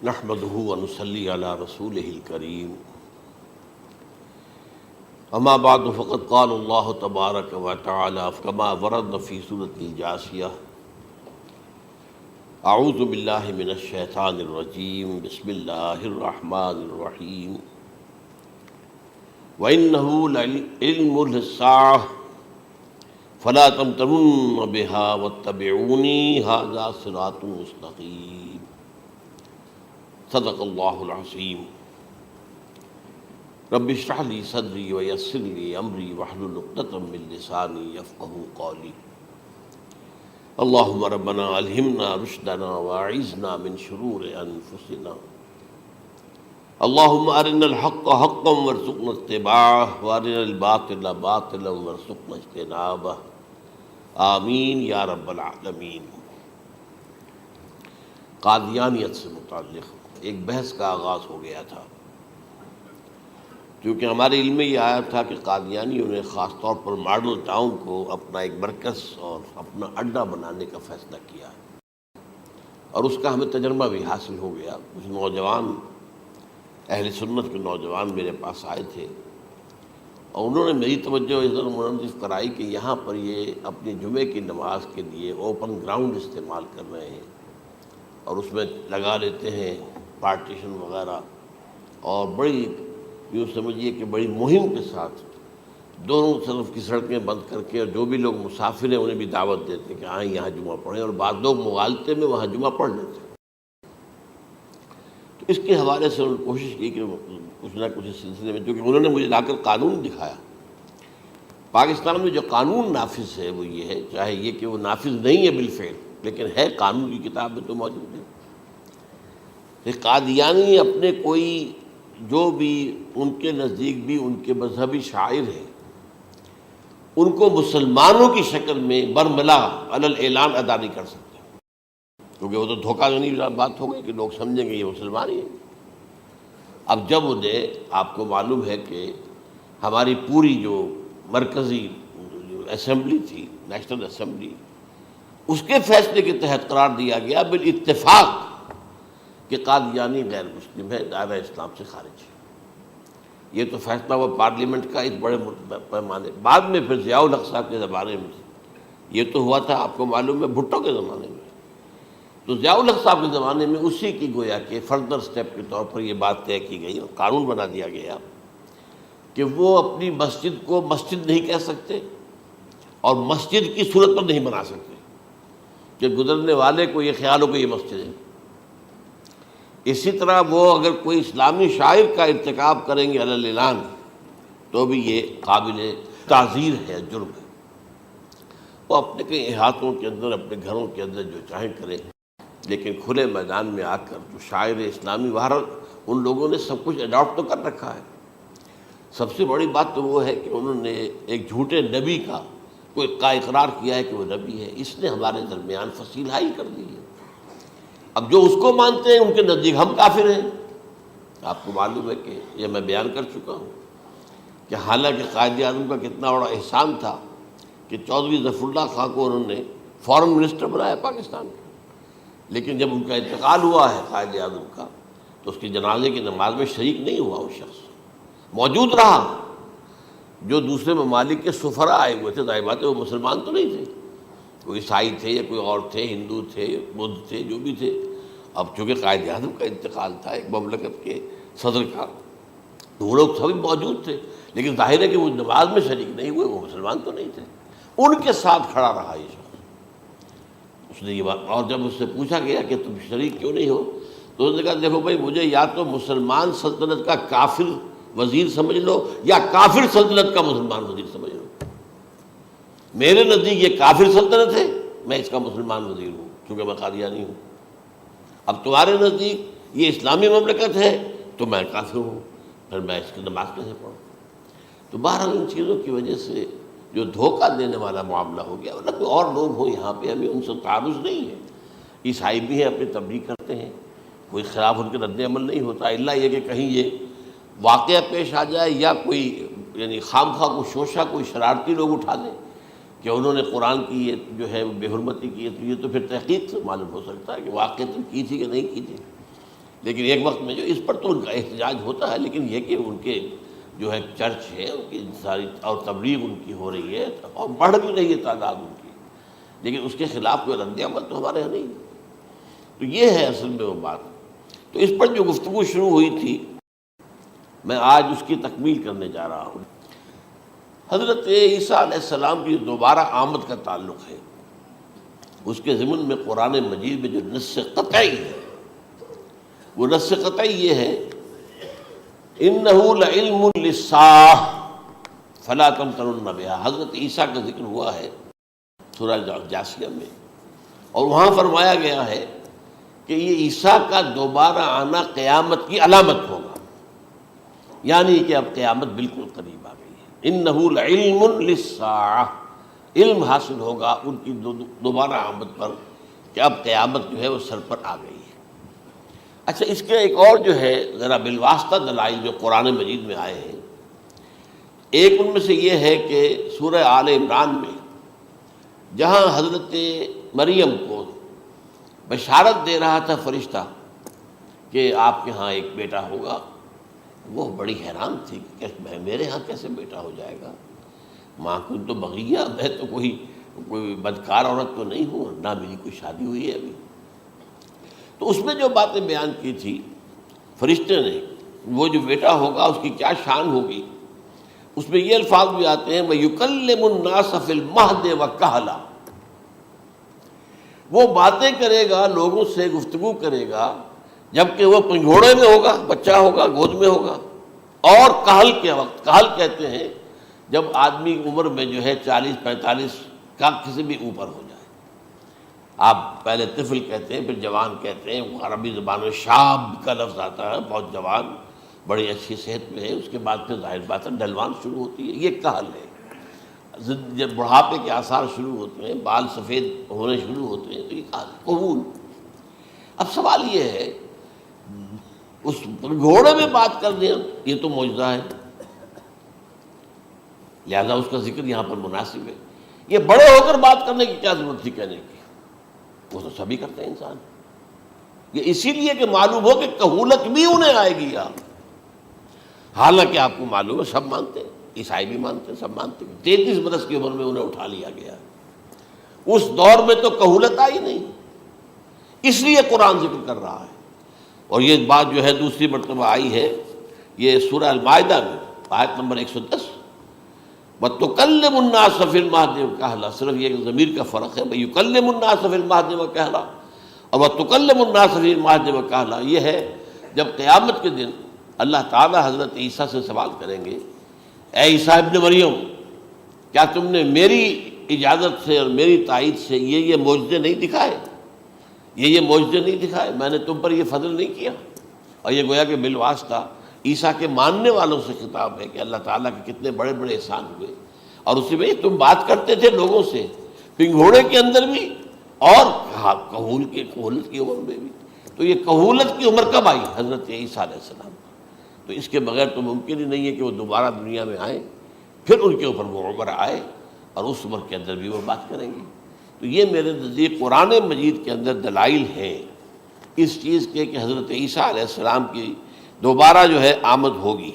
نحمده ونصلي على رسوله الكريم اما بعد فقد قال الله تبارك وتعالى كما ورد في سورة الجاثية اعوذ بالله من الشيطان الرجيم بسم الله الرحمن الرحيم وإنه لعلم للساعة فلا تمترن بها واتبعوني هذا صراط مستقيم صدق اللہ العظیم رب اشرح لی صدری ویسر لی امری واحلل عقدۃ من لسانی یفقہوا قولی اللہم ربنا الہمنا رشدنا واعذنا من شرور انفسنا اللہم ارنا الحق حقا وارزقنا اتباعہ وارنا الباطل باطلا وارزقنا اجتنابہ آمین یا رب العالمین۔ قادیانیت سے متعلق ایک بحث کا آغاز ہو گیا تھا، کیونکہ ہمارے علم میں یہ آیا تھا کہ قادیانیوں نے خاص طور پر ماڈل ٹاؤن کو اپنا ایک مرکز اور اپنا اڈا بنانے کا فیصلہ کیا، اور اس کا ہمیں تجربہ بھی حاصل ہو گیا۔ کچھ نوجوان اہل سنت کے نوجوان میرے پاس آئے تھے اور انہوں نے میری توجہ اس طرح منعطف کرائی کہ یہاں پر یہ اپنی جمعے کی نماز کے لیے اوپن گراؤنڈ استعمال کر رہے ہیں اور اس میں لگا لیتے ہیں پارٹیشن وغیرہ، اور بڑی یوں سمجھیے کہ بڑی مہم کے ساتھ دونوں طرف کی سڑکیں بند کر کے، اور جو بھی لوگ مسافر ہیں انہیں بھی دعوت دیتے ہیں کہ آئیں یہاں جمعہ پڑھیں، اور بعض لوگ مغالطے میں وہاں جمعہ پڑھ لیتے ہیں۔ تو اس کے حوالے سے انہوں نے کوشش کی کہ کچھ نہ کچھ اس سلسلے میں، کیونکہ انہوں نے مجھے لا کر قانون دکھایا۔ پاکستان میں جو قانون نافذ ہے وہ یہ ہے، چاہے یہ کہ وہ نافذ نہیں ہے بالفعل، لیکن ہے، قانون کی کتاب میں تو موجود ہے کہ قادیانی اپنے کوئی جو بھی ان کے نزدیک بھی ان کے مذہبی شاعر ہیں ان کو مسلمانوں کی شکل میں برملا علی الاعلان ادا نہیں کر سکتے، کیونکہ وہ تو دھوکہ دہی بات ہو گئی کہ لوگ سمجھیں گے یہ مسلمان ہی ہیں۔ اب جب انہیں، آپ کو معلوم ہے کہ ہماری پوری جو مرکزی اسمبلی تھی، نیشنل اسمبلی، اس کے فیصلے کے تحت قرار دیا گیا بالاتفاق کہ قادیانی غیر مسلم ہے، دائرہ اسلام سے خارج ہے۔ یہ تو فیصلہ ہوا پارلیمنٹ کا اس بڑے پیمانے، بعد میں پھر ضیاء الحق صاحب کے زمانے میں یہ تو ہوا تھا، آپ کو معلوم ہے، بھٹو کے زمانے میں۔ تو ضیاء الحق صاحب کے زمانے میں اسی کی گویا کہ فردر سٹیپ کے طور پر یہ بات طے کی گئی اور قانون بنا دیا گیا کہ وہ اپنی مسجد کو مسجد نہیں کہہ سکتے اور مسجد کی صورت پر نہیں بنا سکتے کہ گزرنے والے کو یہ خیال ہو کہ یہ مسجد ہے۔ اسی طرح وہ اگر کوئی اسلامی شاعر کا ارتکاب کریں گے علی الاعلان تو بھی یہ قابل تعزیر ہے، جرم ہے۔ وہ اپنے کئی احاطوں کے اندر، اپنے گھروں کے اندر جو چاہیں کریں، لیکن کھلے میدان میں آ کر جو شاعر اسلامی بہرحال ان لوگوں نے سب کچھ اڈاپٹ تو کر رکھا ہے۔ سب سے بڑی بات تو وہ ہے کہ انہوں نے ایک جھوٹے نبی کا اقرار کیا ہے کہ وہ نبی ہے، اس نے ہمارے درمیان فصیل حائل کر دی ہے۔ اب جو اس کو مانتے ہیں ان کے نزدیک ہم کافر ہیں۔ آپ کو معلوم ہے کہ یہ میں بیان کر چکا ہوں کہ حالانکہ قائد اعظم کا کتنا بڑا احسان تھا کہ چودھری ظفر اللہ خان کو انہوں نے فارن منسٹر بنایا پاکستان کا، لیکن جب ان کا انتقال ہوا ہے قائد اعظم کا تو اس کی جنازے کی نماز میں شریک نہیں ہوا، وہ شخص موجود رہا۔ جو دوسرے ممالک کے سفراء آئے ہوئے تھے، ظاہر بات ہے وہ مسلمان تو نہیں تھے، کوئی عیسائی تھے یا کوئی اور تھے، ہندو تھے، بدھ تھے، جو بھی تھے۔ اب چونکہ قائد اعظم کا انتقال تھا ایک مملکت کے صدر کا، تو وہ لوگ سبھی موجود تھے، لیکن ظاہر ہے کہ وہ نماز میں شریک نہیں ہوئے، وہ مسلمان تو نہیں تھے۔ ان کے ساتھ کھڑا رہا یہ شخص، اس نے یہ بات، اور جب اس سے پوچھا گیا کہ تم شریک کیوں نہیں ہو تو اس نے کہا دیکھو بھائی، مجھے یا تو مسلمان سلطنت کا کافر وزیر سمجھ لو یا کافر سلطنت کا مسلمان وزیر سمجھ لو۔ میرے نزدیک یہ کافر سلطنت ہے، میں اس کا مسلمان وزیر ہوں کیونکہ میں قادیانی ہوں۔ اب تمہارے نزدیک یہ اسلامی مملکت ہے تو میں کافر ہوں، پھر میں اس کی نماز کیسے پڑھوں؟ تو بہرحال ان چیزوں کی وجہ سے جو دھوکہ دینے والا معاملہ ہو گیا، ورنہ کوئی اور لوگ ہوں یہاں پہ، ہمیں ان سے تعارض نہیں ہے۔ عیسائی بھی ہیں، اپنی تبلیغ کرتے ہیں، کوئی خلاف ان کے رد عمل نہیں ہوتا، الا یہ کہ کہیں یہ واقعہ پیش آ جائے یا کوئی یعنی خام خواہ کو شوشہ کوئی شرارتی لوگ اٹھا لیں کہ انہوں نے قرآن کی یہ جو ہے بے حرمتی کی ہے، تو یہ تو پھر تحقیق سے معلوم ہو سکتا ہے کہ واقعتاً کی تھی کہ نہیں کی تھی۔ لیکن ایک وقت میں جو اس پر تو ان کا احتجاج ہوتا ہے، لیکن یہ کہ ان کے جو ہے چرچ ہے ان کی ساری اور تبلیغ ان کی ہو رہی ہے اور بڑھ بھی رہی ہے تعداد ان کی، لیکن اس کے خلاف کوئی رد عمل تو ہمارے یہاں نہیں ہے۔ تو یہ ہے اصل میں وہ بات۔ تو اس پر جو گفتگو شروع ہوئی تھی میں آج اس کی تکمیل کرنے جا رہا ہوں۔ حضرت عیسیٰ علیہ السلام کی دوبارہ آمد کا تعلق ہے، اس کے ضمن میں قرآن مجید میں جو نص قطعی ہے وہ نص قطعی یہ ہے اِنَّهُ لَعِلْمٌ لِلسَّاعَةِ فَلَا تَمْتَرُنَّ بِهَا۔ حضرت عیسیٰ کا ذکر ہوا ہے سورہ جاثیہ میں، اور وہاں فرمایا گیا ہے کہ یہ عیسیٰ کا دوبارہ آنا قیامت کی علامت ہوگا، یعنی کہ اب قیامت بالکل قریب آ گئی ہے۔ اِنَّهُ لَعِلْمٌ لِلسَّاعَةِ، علم حاصل ہوگا ان کی دوبارہ آمد پر کہ اب قیامت جو ہے وہ سر پر آ گئی ہے۔ اچھا، اس کے ایک اور جو ہے ذرا بالواسطہ دلائل جو قرآن مجید میں آئے ہیں، ایک ان میں سے یہ ہے کہ سورہ آل عمران میں جہاں حضرت مریم کو بشارت دے رہا تھا فرشتہ کہ آپ کے ہاں ایک بیٹا ہوگا، وہ بڑی حیران تھی کہ میرے ہاں کیسے بیٹا ہو جائے گا، ماں کن تو بغیہ، میں تو کوئی بدکار عورت تو نہیں ہوں، نہ میری کوئی شادی ہوئی ہے ابھی۔ تو اس میں جو باتیں بیان کی تھی فرشتے نے، وہ جو بیٹا ہوگا اس کی کیا شان ہوگی، اس میں یہ الفاظ بھی آتے ہیں وَيُكَلِّمُ النَّاسَ فِي الْمَهْدِ وَكَهْلًا، وہ باتیں کرے گا، لوگوں سے گفتگو کرے گا جبکہ وہ پنجھوڑے میں ہوگا، بچہ ہوگا، گود میں ہوگا، اور کہل کے وقت، کہل کہتے ہیں جب آدمی عمر میں جو ہے 40-45 کا کسی بھی اوپر ہو جائے، آپ پہلے طفل کہتے ہیں پھر جوان کہتے ہیں، عربی زبان میں شاب کا لفظ آتا ہے، بہت جوان، بڑی اچھی صحت میں ہے، اس کے بعد پھر ظاہر بات ہے ڈھلوان شروع ہوتی ہے، یہ کہل ہے۔ جب بڑھاپے کے آثار شروع ہوتے ہیں، بال سفید ہونے شروع ہوتے ہیں، تو یہ کہل، قبول۔ اب سوال یہ ہے اس گھوڑے میں بات کر دیں، یہ تو معجزہ ہے، لہذا اس کا ذکر یہاں پر مناسب ہے۔ یہ بڑے ہو کر بات کرنے کی کیا ضرورت تھی کہنے کی، وہ تو سبھی کرتے ہیں انسان، یہ اسی لیے کہ معلوم ہو کہ کہولت بھی انہیں آئے گی یہاں، حالانکہ آپ کو معلوم ہے سب مانتے ہیں، عیسائی بھی مانتے ہیں، سب مانتے ہیں، 33 برس کی عمر میں انہیں اٹھا لیا گیا، اس دور میں تو کہولت آئی نہیں، اس لیے قرآن ذکر کر رہا ہے۔ اور یہ بات جو ہے دوسری مرتبہ آئی ہے یہ سورہ المائدہ میں آیت نمبر 110، وَتُكَلِّمُ النَّاسَ فِي الْمَهْدِ وَكَهْلًا، صرف یہ ضمیر کا فرق ہے، وَيُكَلِّمُ النَّاسَ فِي الْمَهْدِ وَكَهْلًا، اور وَتُكَلِّمُ النَّاسَ فِي الْمَهْدِ وَكَهْلًا، یہ ہے جب قیامت کے دن اللہ تعالیٰ حضرت عیسیٰ سے سوال کریں گے، اے عیسیٰ ابن مریم، کیا تم نے میری اجازت سے اور میری تائید سے یہ معجزے نہیں دکھائے، یہ معجزے نہیں دکھائے، میں نے تم پر یہ فضل نہیں کیا؟ اور یہ گویا کہ بالواسطہ عیسیٰ کے ماننے والوں سے خطاب ہے کہ اللہ تعالیٰ کے کتنے بڑے بڑے احسان ہوئے، اور اسی میں تم بات کرتے تھے لوگوں سے پنگھوڑے کے اندر بھی اور کہولت کی عمر میں بھی، تو یہ کہولت کی عمر کب آئی؟ حضرت عیسیٰ علیہ السلام، تو اس کے بغیر تو ممکن ہی نہیں ہے کہ وہ دوبارہ دنیا میں آئیں، پھر ان کے اوپر وہ عمر آئے اور اس عمر کے اندر بھی وہ بات کریں گے۔ تو یہ میرے نزدیک قرآن مجید کے اندر دلائل ہیں اس چیز کے کہ حضرت عیسیٰ علیہ السلام کی دوبارہ جو ہے آمد ہوگی۔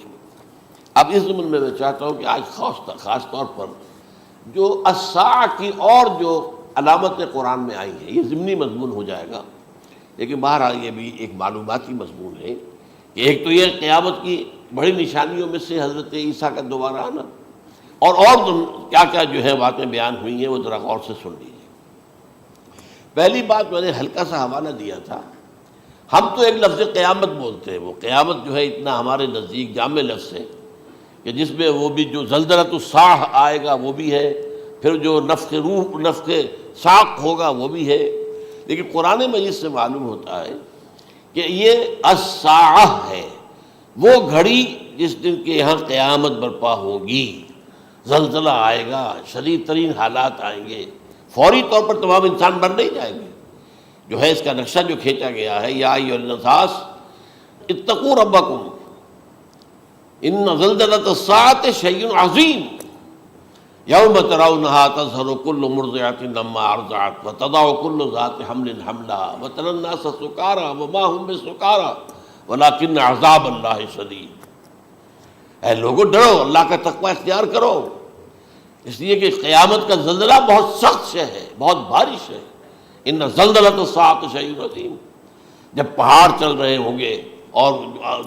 اب اس ضمن میں چاہتا ہوں کہ آج خاص طور پر جو الساعہ کی اور جو علامتیں قرآن میں آئی ہیں، یہ ضمنی مضمون ہو جائے گا، لیکن بہرحال یہ بھی ایک معلوماتی مضمون ہے کہ ایک تو یہ قیامت کی بڑی نشانیوں میں سے حضرت عیسیٰ کا دوبارہ آنا، اور کیا کیا جو ہے باتیں بیان ہوئی ہیں وہ ذرا غور سے سن لیجیے۔ پہلی بات میں نے ہلکا سا حوالہ دیا تھا، ہم تو ایک لفظ قیامت بولتے ہیں، وہ قیامت جو ہے اتنا ہمارے نزدیک جامع لفظ ہے کہ جس میں وہ بھی جو زلزلۃ الساعہ آئے گا وہ بھی ہے، پھر جو نفخ روح، نفخ ساق ہوگا وہ بھی ہے، لیکن قرآن مجید سے معلوم ہوتا ہے کہ یہ الساعہ ہے، وہ گھڑی جس دن کے یہاں قیامت برپا ہوگی، زلزلہ آئے گا، شدید ترین حالات آئیں گے، فوری طور پر تمام انسان مر نہیں جائیں گے۔ جو ہے اس کا نقشہ جو کھینچا گیا ہے، یا ایھا الناس اتقوا ربکم ان زلزلۃ الساعۃ شیء عظیم یوم ترونها تذہل کل مرضعۃ عما ارضعت وتضع کل ذات حمل حملها وتری الناس سکارى وما هم بسکارى ولکن عذاب اللہ شدید، اے لوگوں ڈرو، اللہ کا تقوی اختیار کرو، اس لیے کہ قیامت کا زلزلہ بہت سخت شے ہے، بہت بھاری شے ہے۔ ان زلزلۃ الساعۃ شیء عظیم، جب پہاڑ چل رہے ہوں گے اور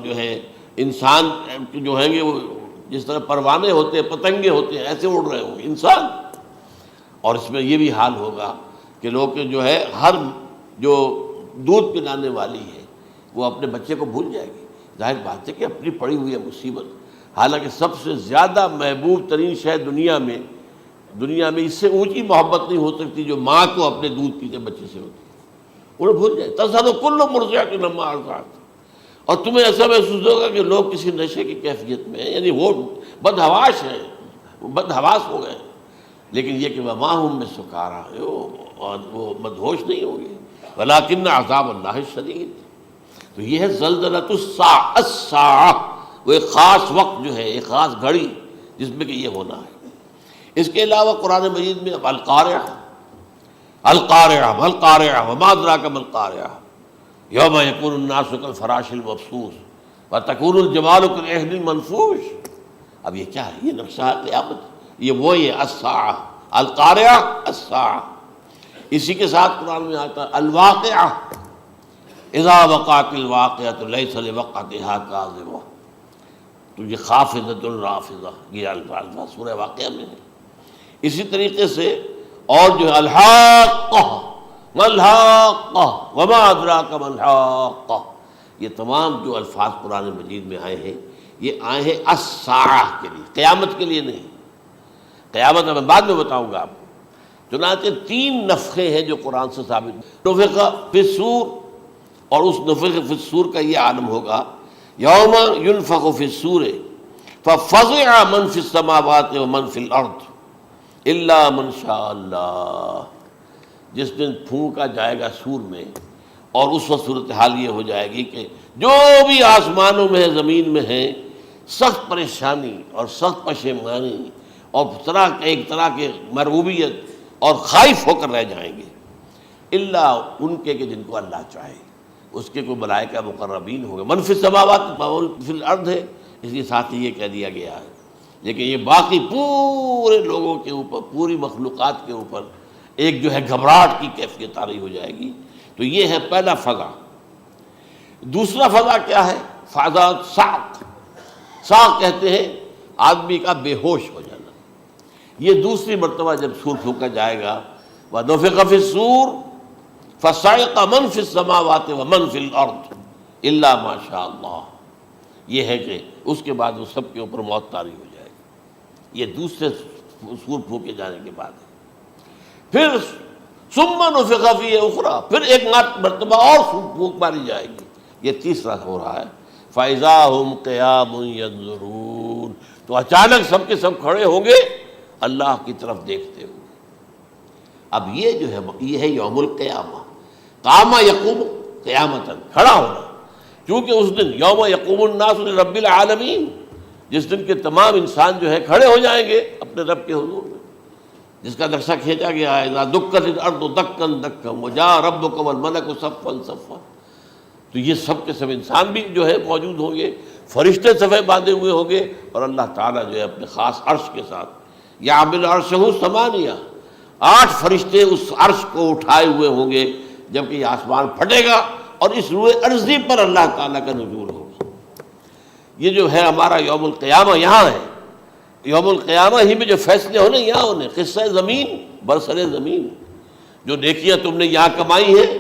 جو ہے انسان جو ہیں گے وہ جس طرح پروانے ہوتے ہیں، پتنگے ہوتے ہیں، ایسے اڑ رہے ہوں گے انسان، اور اس میں یہ بھی حال ہوگا کہ لوگ جو ہے ہر جو دودھ پلانے والی ہے وہ اپنے بچے کو بھول جائے گی۔ ظاہر بات ہے کہ اپنی پڑی ہوئی ہے مصیبت، حالانکہ سب سے زیادہ محبوب ترین شے دنیا میں اس سے اونچی محبت نہیں ہو سکتی جو ماں کو اپنے دودھ پیتے بچے سے ہوتی ہے، انہیں بھول جائے۔ تذہب کل مرضعۃ عما ارضعت، اور تمہیں ایسا محسوس ہوگا کہ لوگ کسی نشے کی کیفیت میں ہیں، یعنی وہ بدحواش ہیں، وہ بدحواس ہو گئے، لیکن یہ کہ وما هم بسکارى، اور وہ مدہوش نہیں ہوں گے، ولکن عذاب اللہ شدید۔ تو یہ ہے زلزلۃ الساعہ، وہ ایک خاص وقت جو ہے، ایک خاص گھڑی جس میں کہ یہ ہونا ہے۔ اس کے علاوہ قرآن مجید میں القارعہ، القارعہ والقارعہ وما ادراک ما القارعہ، یوم یکون الناس کالفراش المبثوث وتکون الجبال کالعہن المنفوش۔ اب یہ کیا ہے؟ یہ نقشہ قیامت، یہ وہی ہے الساعہ، القارعہ الساعہ۔ اسی کے ساتھ قرآن میں آتا ہے الواقعہ، اذا وقعت الواقعۃ لیس لوقعتها کاذبہ، تو یہ خافضۃ رافضہ، یہ الفاظ سورہ واقعہ میں ہے۔ اسی طریقے سے اور جو ہے الحاقہ، ما الحاقہ وما ادراک ما الحاقہ، یہ تمام جو الفاظ قرآن مجید میں آئے ہیں یہ آئے ہیں الساعہ کے لیے، قیامت کے لیے نہیں۔ قیامت میں بعد میں بتاؤں گا آپ کو۔ چنانچہ 3 نفخے ہیں جو قرآن سے ثابت، نفخ فی الصور، اور اس نفخ فی الصور کا یہ عالم ہوگا یوم ینفخ فی الصور ففزع من فی السماوات ومن فی الارض الا من شاء اللہ، جس دن پھونکا جائے گا سور میں، اور اس وقت صورتحال یہ ہو جائے گی کہ جو بھی آسمانوں میں ہے، زمین میں ہے، سخت پریشانی اور سخت پشیمانی اور ایک طرح کے مرعوبیت اور خائف ہو کر رہ جائیں گے، الا ان کے کہ جن کو اللہ چاہے، اس کے کوئی ملائکہ مقربین ہوں گے۔ من فی السماوات ومن فی الارض ہے، اس لیے ساتھ ہی یہ کہہ دیا گیا ہے، لیکن یہ باقی پورے لوگوں کے اوپر، پوری مخلوقات کے اوپر ایک جو ہے گھبراہٹ کی کیفیت طاری ہو جائے گی۔ تو یہ ہے پہلا فضا۔ دوسرا فضا کیا ہے؟ فضا صعق، صعق کہتے ہیں آدمی کا بے ہوش ہو جانا۔ یہ دوسری مرتبہ جب سور پھونکا جائے گا، وَنُفِخَ فِي الصُّورِ فَصَعِقَ مَن فِي السَّمَاوَاتِ وَمَن فِي الْأَرْضِ إِلَّا مَا شَاءَ اللَّهُ، یہ ہے کہ اس کے بعد وہ سب کے اوپر موت طاری ہو جائے گی۔ یہ دوسرے سور پھونکے جانے کے بعد ہے۔ پھر ثُمَّ نُفِخَ فِيهِ أُخْرَى، پھر ایک مرتبہ اور پھونک ماری جائے گی، یہ تیسرا ہو رہا ہے۔ فَإِذَا هُمْ قِيَامٌ يَنظُرُونَ، تو اچانک سب کے سب کھڑے ہوں گے اللہ کی طرف دیکھتے ہوئے۔ اب یہ جو ہے یہ ہے یوم القیامہ، قام یقوم قیامتاً، کھڑا ہونا، کیونکہ اس دن یوم یقوم الناس لرب العالمین، جس دن کے تمام انسان جو ہے کھڑے ہو جائیں گے اپنے رب کے حضور میں، جس کا نقشہ کھینچا گیا ہے اذا دکت الارض دکا دکا وجاء ربک والملک صفا صفا۔ تو یہ سب کے سب انسان بھی جو ہے موجود ہوں گے، فرشتے صفے باندھے ہوئے ہوں گے، اور اللہ تعالیٰ جو ہے اپنے خاص عرش کے ساتھ، یحمل عرشہ ثمانیہ، 8 فرشتے اس عرش کو اٹھائے ہوئے ہوں گے، جبکہ یہ آسمان پھٹے گا اور اس روئے ارضی پر اللہ تعالیٰ کا نزول ہوگا۔ یہ جو ہے ہمارا یوم القیامہ یہاں ہے، یوم القیامہ ہی میں جو فیصلے ہونے یہاں ہونے، قصہ زمین برسر زمین، جو نیکیاں تم نے یہاں کمائی ہیں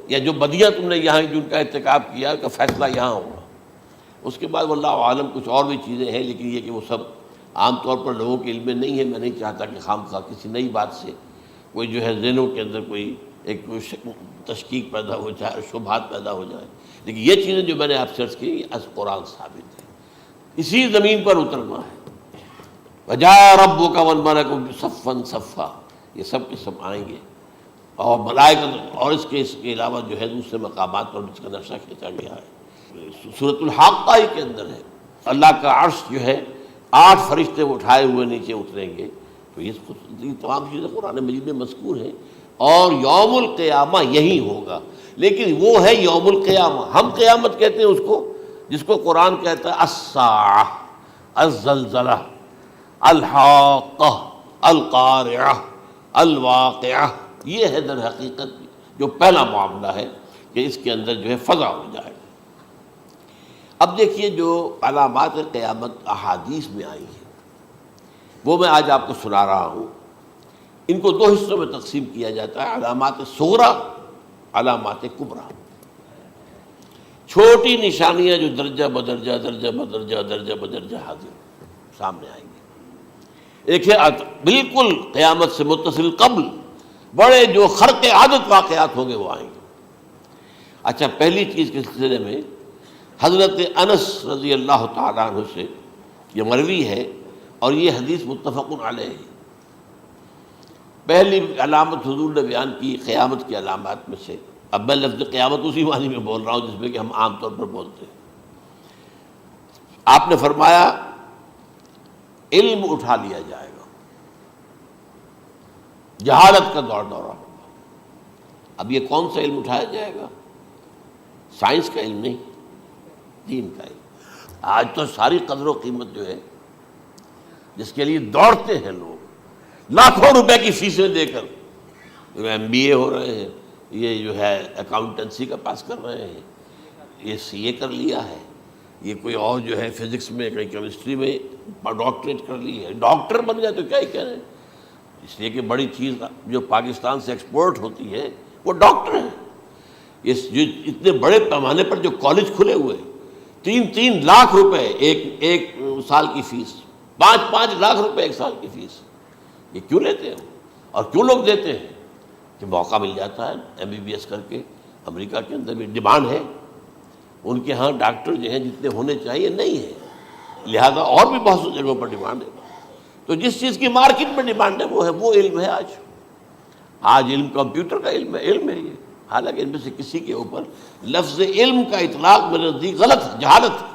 یا جو بدیاں تم نے یہاں جن کا ارتکاب کیا کا فیصلہ یہاں ہوگا۔ اس کے بعد واللہ عالم کچھ اور بھی چیزیں ہیں، لیکن یہ کہ وہ سب عام طور پر لوگوں کے علم میں نہیں ہے۔ میں نہیں چاہتا کہ خام خواہ کسی نئی بات سے کوئی جو ہے ذہنوں کے اندر کوئی ایک تشکیک پیدا ہو جائے، شبہات پیدا ہو جائے، لیکن یہ چیزیں جو میں نے آپ سے عرض کی از قرآن ثابت ہے، اسی زمین پر اترنا ہے۔ وجاء ربک والملک صفا صفا، یہ سب کے سب آئیں گے، اور ملائکہ، اور اس کے علاوہ جو ہے دوسرے مقامات پر جس کا نقشہ کھینچا گیا ہے سورۃ الحاقہ کے اندر ہے۔ اللہ کا عرش جو ہے 8 فرشتے اٹھائے ہوئے نیچے اتریں گے۔ تو یہ تمام چیزیں قرآن مجید میں مذکور ہیں، اور یوم القیامہ یہی ہوگا، لیکن وہ ہے یوم القیامہ، ہم قیامت کہتے ہیں اس کو، جس کو قرآن کہتا ہے الساعہ، الزلزلہ، الحاقہ، القارعہ، الواقعہ، یہ ہے در حقیقت جو پہلا معاملہ ہے کہ اس کے اندر جو ہے فضا ہو جائے۔ اب دیکھیے جو علامات قیامت احادیث میں آئی ہیں وہ میں آج آپ کو سنا رہا ہوں۔ ان کو دو حصوں میں تقسیم کیا جاتا ہے، علامات صغریٰ، علامات کبریٰ۔ چھوٹی نشانیاں جو درجہ بدرجہ درجہ بدرجہ درجہ بدرجہ حاضر سامنے آئیں گے۔ ایک ہے بالکل قیامت سے متصل قبل بڑے جو خرق عادت واقعات ہوں گے وہ آئیں گے۔ اچھا، پہلی چیز کے سلسلے میں حضرت انس رضی اللہ تعالیٰ عنہ سے یہ مروی ہے اور یہ حدیث متفق علیہ ہے۔ پہلی علامت حضور نے بیان کی قیامت کی علامات میں سے، اب میں لفظ قیامت اسی معنی میں بول رہا ہوں جس میں کہ ہم عام طور پر بولتے ہیں۔ آپ نے فرمایا علم اٹھا لیا جائے گا، جہالت کا دورہ ہوگا۔ اب یہ کون سا علم اٹھایا جائے گا؟ سائنس کا علم نہیں، دین کا علم۔ آج تو ساری قدر و قیمت جو ہے جس کے لیے دوڑتے ہیں لوگ، لاکھوں روپے کی فیسیں دے کر ایم بی اے ہو رہے ہیں، یہ جو ہے اکاؤنٹنسی کا پاس کر رہے ہیں، یہ سی اے کر لیا ہے، یہ کوئی اور جو ہے فزکس میں کوئی کیمسٹری میں ڈاکٹریٹ کر لی ہے، ڈاکٹر بن گئے تو کیا ہی کہہ رہے ہیں۔ اس لیے کہ بڑی چیز جو پاکستان سے ایکسپورٹ ہوتی ہے وہ ڈاکٹر ہیں۔ جو اتنے بڑے پیمانے پر جو کالج کھلے ہوئے، 3 لاکھ روپے ایک سال کی فیس، 5 لاکھ روپے ایک سال کی فیس، یہ کیوں لیتے ہیں اور کیوں لوگ دیتے ہیں؟ کہ موقع مل جاتا ہے ایم بی بی ایس کر کے۔ امریکہ کے اندر بھی ڈیمانڈ ہے، ان کے ہاں ڈاکٹر جو ہیں جتنے ہونے چاہیے نہیں ہے، لہذا اور بھی بہت سی جگہوں پر ڈیمانڈ ہے۔ تو جس چیز کی مارکیٹ میں ڈیمانڈ ہے وہ علم ہے۔ آج علم کمپیوٹر کا علم ہے یہ، حالانکہ ان میں سے کسی کے اوپر لفظ علم کا اطلاق میرے نزدیک غلط ہے، جہالت ہے۔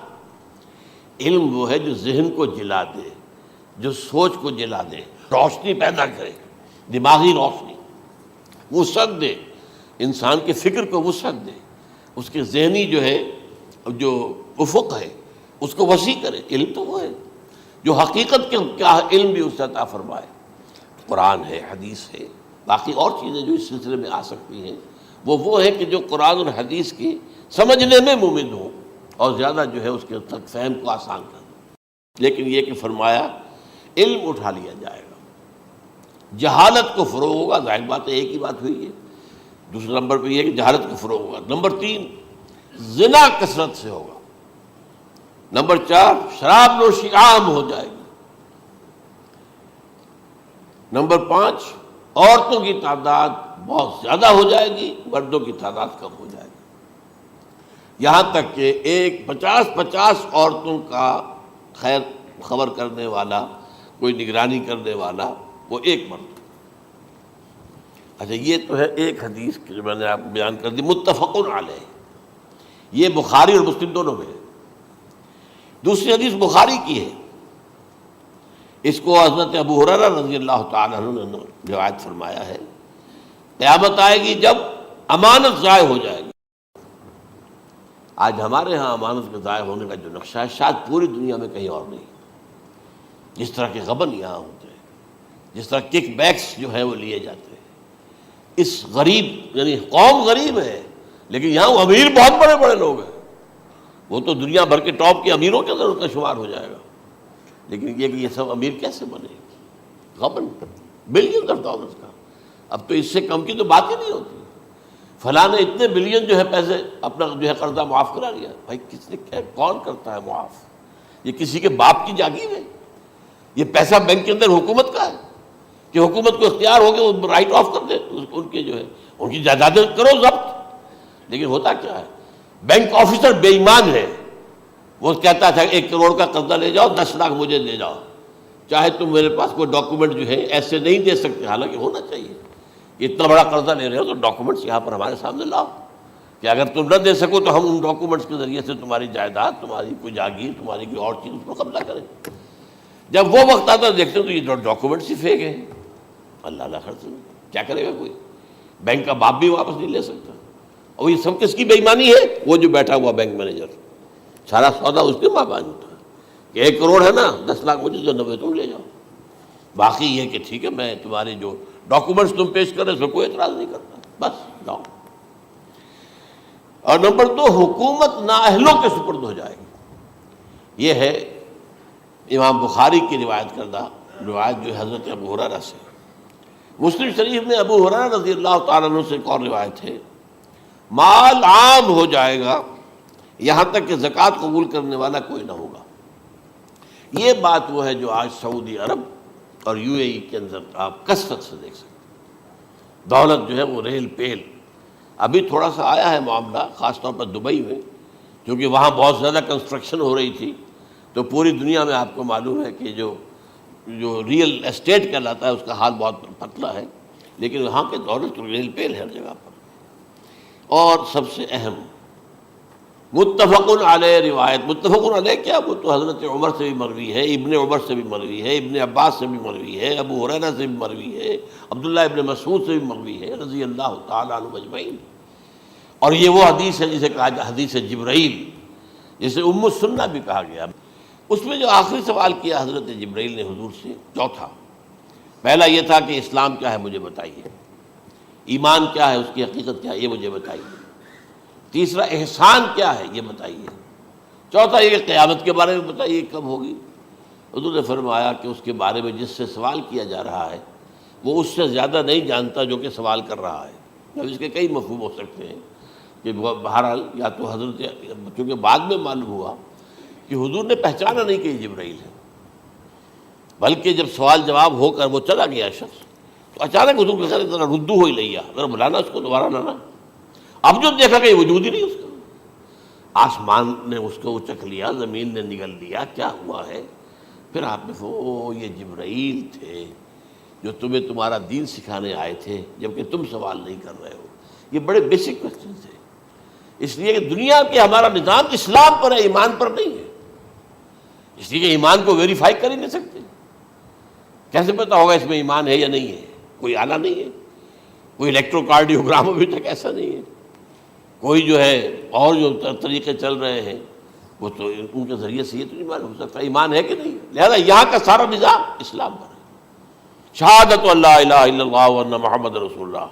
علم وہ ہے جو ذہن کو جلا دے، جو سوچ کو جلا دے، روشنی پیدا کرے، دماغی روشنی، وسعت دے، انسان کے فکر کو وسعت دے، اس کے ذہنی جو ہے جو افق ہے اس کو وسیع کرے۔ علم تو وہ ہے جو حقیقت کے کیا علم بھی اس سے عطا فرمائے۔ قرآن ہے، حدیث ہے، باقی اور چیزیں جو اس سلسلے میں آ سکتی ہیں وہ ہے کہ جو قرآن اور حدیث کی سمجھنے میں مومن ہوں اور زیادہ جو ہے اس کے تک فہم کو آسان کر دیں۔ لیکن یہ کہ فرمایا علم اٹھا لیا جائے گا، جہالت کو فروغ ہوگا، ظاہر بات ہے ایک ہی بات ہوئی ہے۔ دوسرے نمبر پہ یہ کہ جہالت کو فروغ ہوگا۔ نمبر 3 زنا کثرت سے ہوگا۔ نمبر 4 شراب نوشی عام ہو جائے گی۔ نمبر 5 عورتوں کی تعداد بہت زیادہ ہو جائے گی، مردوں کی تعداد کم ہو جائے گی، یہاں تک کہ 50 عورتوں کا خیر خبر کرنے والا، کوئی نگرانی کرنے والا، وہ ایک مرد۔ اچھا، یہ تو ہے ایک حدیث جو میں نے آپ کو بیان کر دی، متفق علیہ، یہ بخاری اور مسلم دونوں میں ہے۔ دوسری حدیث بخاری کی ہے، اس کو حضرت ابو ہریرہ رضی اللہ تعالیٰ عنہ نے روایت فرمایا ہے، قیامت آئے گی جب امانت ضائع ہو جائے گی۔ آج ہمارے ہاں امانت کے ضائع ہونے کا جو نقشہ ہے شاید پوری دنیا میں کہیں اور نہیں۔ جس طرح کے غبن یہاں ہوتے ہیں، جس طرح کک بیکس جو ہے وہ لیے جاتے ہیں، اس غریب یعنی قوم غریب ہے لیکن یہاں وہ امیر بہت بڑے بڑے لوگ ہیں، وہ تو دنیا بھر کے ٹاپ کے امیروں کے اندر ان کا شمار ہو جائے گا۔ لیکن یہ کہ یہ سب امیر کیسے بنے؟ غبن بلین آف ڈالرز کا، اب تو اس سے کم کی تو بات ہی نہیں ہوتی۔ فلاں نے اتنے بلین جو ہے پیسے اپنا جو ہے قرضہ معاف کرا لیا۔ بھائی کس نے کیا، کون کرتا ہے معاف؟ یہ کسی کے باپ کی جاگیر ہے؟ یہ پیسہ بینک کے اندر حکومت کا ہے کہ حکومت کو اختیار ہو کے وہ رائٹ آف کر دے ان کے جو ہے ان کی جائیدادیں کرو ضبط۔ لیکن ہوتا کیا ہے، بینک آفیسر بے ایمان ہے، وہ کہتا تھا 1 کروڑ کا قرضہ لے جاؤ، 10 لاکھ مجھے دے جاؤ، چاہے تم میرے پاس کوئی ڈاکومنٹ جو ہے ایسے نہیں دے سکتے، حالانکہ ہونا چاہیے کہ اتنا بڑا قرضہ لے رہے ہو تو ڈاکومنٹس یہاں پر ہمارے سامنے لاؤ کہ اگر تم نہ دے سکو تو ہم ان ڈاکومنٹس کے ذریعے سے تمہاری جائیداد، تمہاری کوئی جاگیر، تمہاری کوئی اور چیز اس کو قبضہ کریں۔ جب وہ وقت آتا ہے دیکھتے ہیں تو یہ ڈاکومنٹس ہی فیک ہیں۔ اللہ اللہ خرچ کیا کرے گا کوئی؟ بینک کا باپ بھی واپس نہیں لے سکتا۔ اور یہ سب کس کی بے ایمانی ہے؟ وہ جو بیٹھا ہوا بینک مینیجر، سارا سودا اس کے ماں باپ ہوتا ہے کہ 1 کروڑ ہے نا، 10 لاکھ مجھے دو، 90 تم لے جاؤ، باقی یہ کہ ٹھیک ہے میں تمہارے جو ڈاکومنٹس تم پیش کر رہے اس میں کوئی اعتراض نہیں کرتا، بس جاؤ۔ اور نمبر 2، حکومت نااہلوں کے سپرد ہو جائے گی۔ یہ ہے امام بخاری کی روایت کردہ روایت جو حضرت ابو ہریرہ سے۔ مسلم شریف میں ابو ہریرہ رضی اللہ تعالیٰ عنہ سے ایک اور روایت ہے، مال عام ہو جائے گا یہاں تک کہ زکوٰۃ قبول کرنے والا کوئی نہ ہوگا۔ یہ بات وہ ہے جو آج سعودی عرب اور UAE کے اندر آپ کثرت سے دیکھ سکتے ہیں۔ دولت جو ہے وہ ریل پیل، ابھی تھوڑا سا آیا ہے معاملہ خاص طور پر دبئی میں، کیونکہ وہاں بہت زیادہ کنسٹرکشن ہو رہی تھی، تو پوری دنیا میں آپ کو معلوم ہے کہ جو ریئل اسٹیٹ کہلاتا ہے اس کا حال بہت پتلا ہے، لیکن وہاں کے دولت ریل پیل ہے ہر جگہ پر۔ اور سب سے اہم متفق علیہ روایت، متفق علیہ کیا، وہ تو حضرت عمر سے بھی مروی ہے، ابن عمر سے بھی مروی ہے، ابن عباس سے بھی مروی ہے، ابو ہریرہ سے بھی مروی ہے، عبداللہ ابن مسعود سے بھی مروی ہے رضی اللہ تعالیٰ عنہ اجمعین۔ اور یہ وہ حدیث ہے جسے کہا جائے حدیث جبرائیل، جسے ام السنہ بھی کہا گیا۔ اس میں جو آخری سوال کیا حضرت جبرائیل نے حضور سے، چوتھا، پہلا یہ تھا کہ اسلام کیا ہے مجھے بتائیے، ایمان کیا ہے، اس کی حقیقت کیا ہے یہ مجھے بتائیے، تیسرا احسان کیا ہے یہ بتائیے، چوتھا یہ کہ قیامت کے بارے میں بتائیے کب ہوگی۔ حضور نے فرمایا کہ اس کے بارے میں جس سے سوال کیا جا رہا ہے وہ اس سے زیادہ نہیں جانتا جو کہ سوال کر رہا ہے۔ اب اس کے کئی مفہوم ہو سکتے ہیں کہ بہرحال یا تو حضرت، چونکہ بعد میں معلوم ہوا کہ حضور نے پہچانا نہیں کہ یہ جبرائیل ہے، بلکہ جب سوال جواب ہو کر وہ چلا گیا شخص تو اچانک حضور کے ساتھ ذرا ردو ہو ہی لیا، ذرا بلانا اس کو دوبارہ لانا۔ اب جو دیکھا کہ یہ وجود ہی نہیں اس کا، آسمان نے اس کو اچک لیا، زمین نے نگل لیا، کیا ہوا ہے؟ پھر آپ نے او یہ جبرائیل تھے جو تمہیں تمہارا دین سکھانے آئے تھے جبکہ تم سوال نہیں کر رہے ہو۔ یہ بڑے بیسک کوسچن تھے، اس لیے کہ دنیا کے ہمارا نظام اسلام پر ہے، ایمان پر نہیں ہے، اس لیے کہ ایمان کو ویریفائی کر ہی نہیں سکتے۔ کیسے پتہ ہوگا اس میں ایمان ہے یا نہیں ہے؟ کوئی آلہ نہیں ہے، کوئی الیکٹروکارڈیوگرام ابھی تک ایسا نہیں ہے، کوئی جو ہے اور جو طریقے چل رہے ہیں وہ تو ان کے ذریعے سے یہ تو نہیں معلوم ہو سکتا ایمان ہے کہ نہیں۔ لہذا یہاں کا سارا نظام اسلام پر ہے، شہادت اللہ الہ الا اللہ وان محمد رسول اللہ،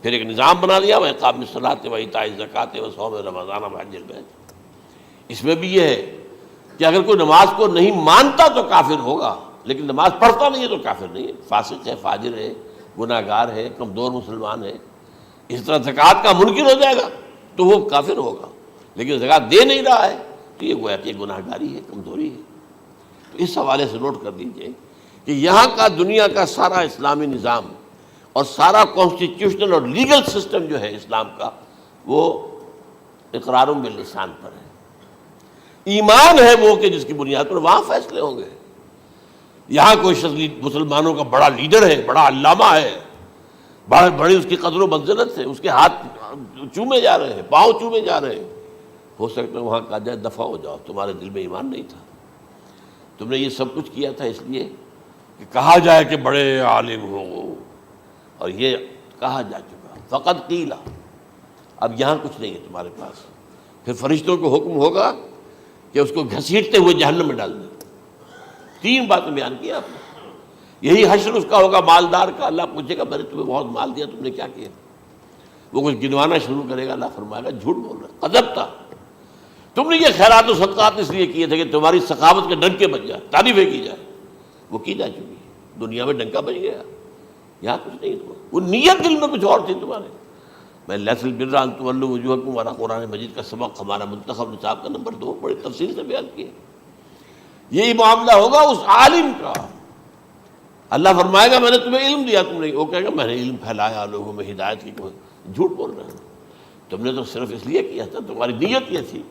پھر ایک نظام بنا دیا، وإقام الصلاۃ وإیتاء الزکوٰۃ وصوم رمضان وحج البیت۔ اس میں بھی یہ ہے کہ اگر کوئی نماز کو نہیں مانتا تو کافر ہوگا، لیکن نماز پڑھتا نہیں ہے تو کافر نہیں ہے، فاسق ہے، فاجر ہے، گناہ گار ہے، کمزور مسلمان ہے۔ اس طرح زکوٰۃ کا منکر ہو جائے گا تو وہ کافر ہوگا، لیکن زکوٰۃ دے نہیں رہا ہے تو یہ گویا کہ گناہ گاری ہے، کمزوری ہے۔ تو اس حوالے سے نوٹ کر دیجئے کہ یہاں کا دنیا کا سارا اسلامی نظام اور سارا کانسٹیٹیوشنل اور لیگل سسٹم جو ہے اسلام کا وہ اقرار باللسان پر ہے، ایمان ہے وہ کہ جس کی بنیاد پر وہاں فیصلے ہوں گے۔ یہاں کوئی شخص مسلمانوں کا بڑا لیڈر ہے، بڑا علامہ ہے، بڑی اس کی قدر و منزلت ہے، اس کے ہاتھ چومے جا رہے ہیں، پاؤں چومے جا رہے ہیں، ہو سکتا ہے وہاں کہا جائے دفع ہو جاؤ، تمہارے دل میں ایمان نہیں تھا، تم نے یہ سب کچھ کیا تھا اس لیے کہ کہا جائے کہ بڑے عالم ہو، اور یہ کہا جا چکا فقط قیل، اب یہاں کچھ نہیں ہے تمہارے پاس۔ پھر فرشتوں کو حکم ہوگا کہ اس کو گھسیٹتے ہوئے جہنم میں ڈال دیں۔ 3 باتیں بیان کی آپ نے، یہی حشر اس کا ہوگا مالدار کا۔ اللہ پوچھے گا میں نے تمہیں بہت مال دیا، تم نے کیا کیا؟ وہ کچھ گنوانا شروع کرے گا، اللہ فرمائے گا جھوٹ بول رہا، قذبت، تم نے یہ خیرات و صدقات اس لیے کیے تھے کہ تمہاری سخاوت کے ڈنکے بج جائے، تعریفیں کی جائے، وہ کی جا چکی ہے، دنیا میں ڈنکا بج گیا، یہاں کچھ نہیں ہوا، وہ نیت دل میں کچھ اور تھی تمہارے۔ میں لیس البر ان تولوا وجوہکم والا قرآن مجید کا سبق ہمارا منتخب نصاب کا نمبر 2 بڑی تفصیل سے بیان کیا۔ یہی معاملہ ہوگا اس عالم کا، اللہ فرمائے گا میں نے تمہیں علم دیا، تم نے، وہ کہے گا میں نے علم پھیلایا لوگوں میں ہدایت کی، جھوٹ بول رہے ہیں، تم نے تو صرف اس لیے کیا تھا، تمہاری نیت یہ تھی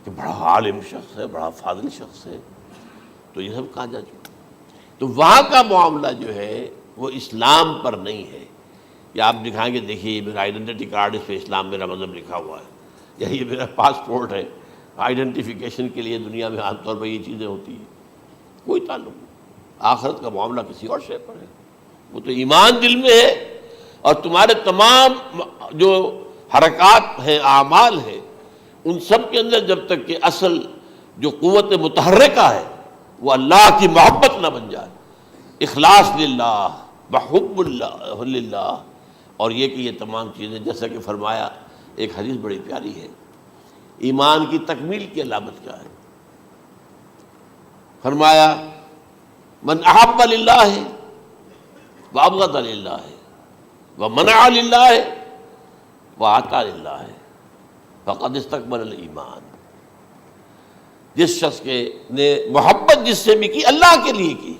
کہ بڑا عالم شخص ہے، بڑا فاضل شخص ہے، تو یہ سب کہا جا چکا۔ تو وہاں کا معاملہ جو ہے وہ اسلام پر نہیں ہے۔ یا آپ دکھائیں گے دیکھیے یہ میرا آئیڈینٹی کارڈ، اس پہ اسلام میرا مذہب لکھا ہوا ہے، یا یہ میرا پاسپورٹ ہے، آئیڈینٹیفیکیشن کے لیے دنیا میں عام طور پر یہ چیزیں ہوتی ہیں، کوئی تعلق نہیں۔ آخرت کا معاملہ کسی اور شے پر ہے، وہ تو ایمان دل میں ہے، اور تمہارے تمام جو حرکات ہیں، اعمال ہیں، ان سب کے اندر جب تک کہ اصل جو قوت متحرکہ ہے وہ اللہ کی محبت نہ بن جائے. اخلاص للہ، محب اللہ للہ، اور یہ کہ یہ تمام چیزیں جیسا کہ فرمایا، ایک حدیث بڑی پیاری ہے، ایمان کی تکمیل کی علامت کیا ہے؟ فرمایا من احب للہ وابغض للہ ومنع للہ واعطى للہ فقد استکمل الایمان. جس شخص کے نے محبت جس سے بھی کی، اللہ کے لیے کی،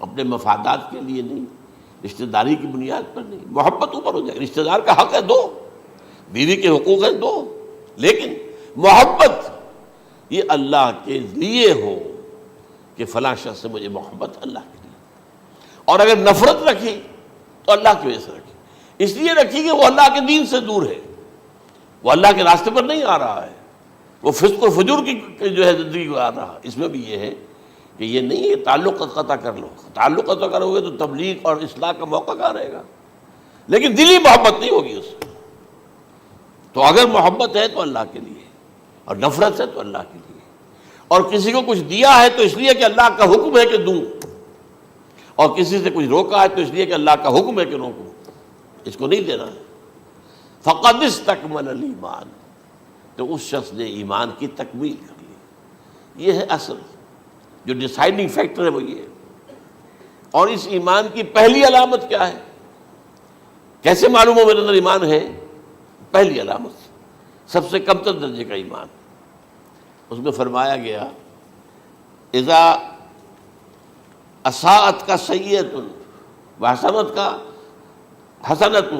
اپنے مفادات کے لیے نہیں، رشتہ داری کی بنیاد پر نہیں. محبت اوپر ہو جائے، رشتہ دار کا حق ہے دو، بیوی کے حقوق ہیں دو، لیکن محبت یہ اللہ کے لیے ہو کہ فلاں شخص سے مجھے محبت اللہ کے لیے. اور اگر نفرت رکھی تو اللہ کی وجہ سے رکھی، اس لیے رکھی کہ وہ اللہ کے دین سے دور ہے، وہ اللہ کے راستے پر نہیں آ رہا ہے، وہ فسق و فجور کی جو ہے زندگی کو آ رہا ہے. اس میں بھی یہ ہے کہ یہ نہیں ہے تعلق قطع کر لو، تعلق قطع کرو گے تو تبلیغ اور اصلاح کا موقع کہاں رہے گا، لیکن دلی محبت نہیں ہوگی اس میں. تو اگر محبت ہے تو اللہ کے لیے، اور نفرت ہے تو اللہ کے لیے، اور کسی کو کچھ دیا ہے تو اس لیے کہ اللہ کا حکم ہے کہ دوں، اور کسی سے کچھ روکا ہے تو اس لیے کہ اللہ کا حکم ہے کہ روکوں، اس کو نہیں دینا ہے. فقد استکمل الایمان، تو اس شخص نے ایمان کی تکمیل کر لی. یہ ہے اصل جو ڈیسائیڈنگ فیکٹر ہے، وہ یہ ہے. اور اس ایمان کی پہلی علامت کیا ہے؟ کیسے معلوم ہو میرے اندر ایمان ہے؟ پہلی علامت سب سے کم تر درجے کا ایمان، اس میں فرمایا گیا اذا اساءت کا سیئۃ وحسنت کا حسنۃ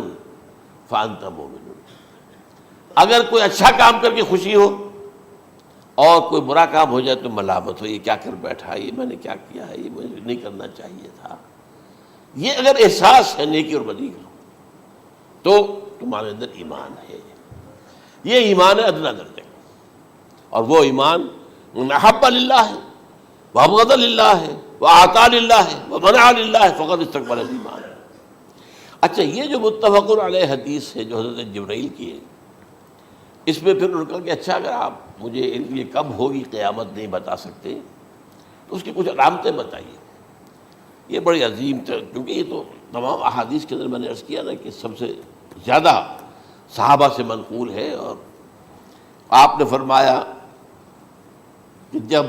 فانت مومن. اگر کوئی اچھا کام کر کے خوشی ہو اور کوئی برا کام ہو جائے تو ملامت ہو، یہ کیا کر بیٹھا، یہ میں نے کیا کیا ہے، یہ مجھے نہیں کرنا چاہیے تھا. یہ اگر احساس ہے نیکی اور بدی کا تو تمہارے اندر ایمان ہے. یہ ایمان ہے ادنیٰ درجے کا، اور وہ ایمان من احب للہ ہے وابغض للہ ہے واعطى للہ ہے ومنع للہ فقد استکمل الایمان. اچھا، یہ جو متفق علیہ حدیث ہے جو حضرت جبرائیل کی ہے، اس میں پھر انہوں نے کہا کہ اچھا اگر آپ مجھے یہ کب ہوگی قیامت نہیں بتا سکتے تو اس کی کچھ علامتیں بتائیے. یہ بڑی عظیم تھا، کیونکہ یہ تو تمام احادیث کے اندر میں نے عرض کیا نا کہ سب سے زیادہ صحابہ سے منقول ہے. اور آپ نے فرمایا کہ جب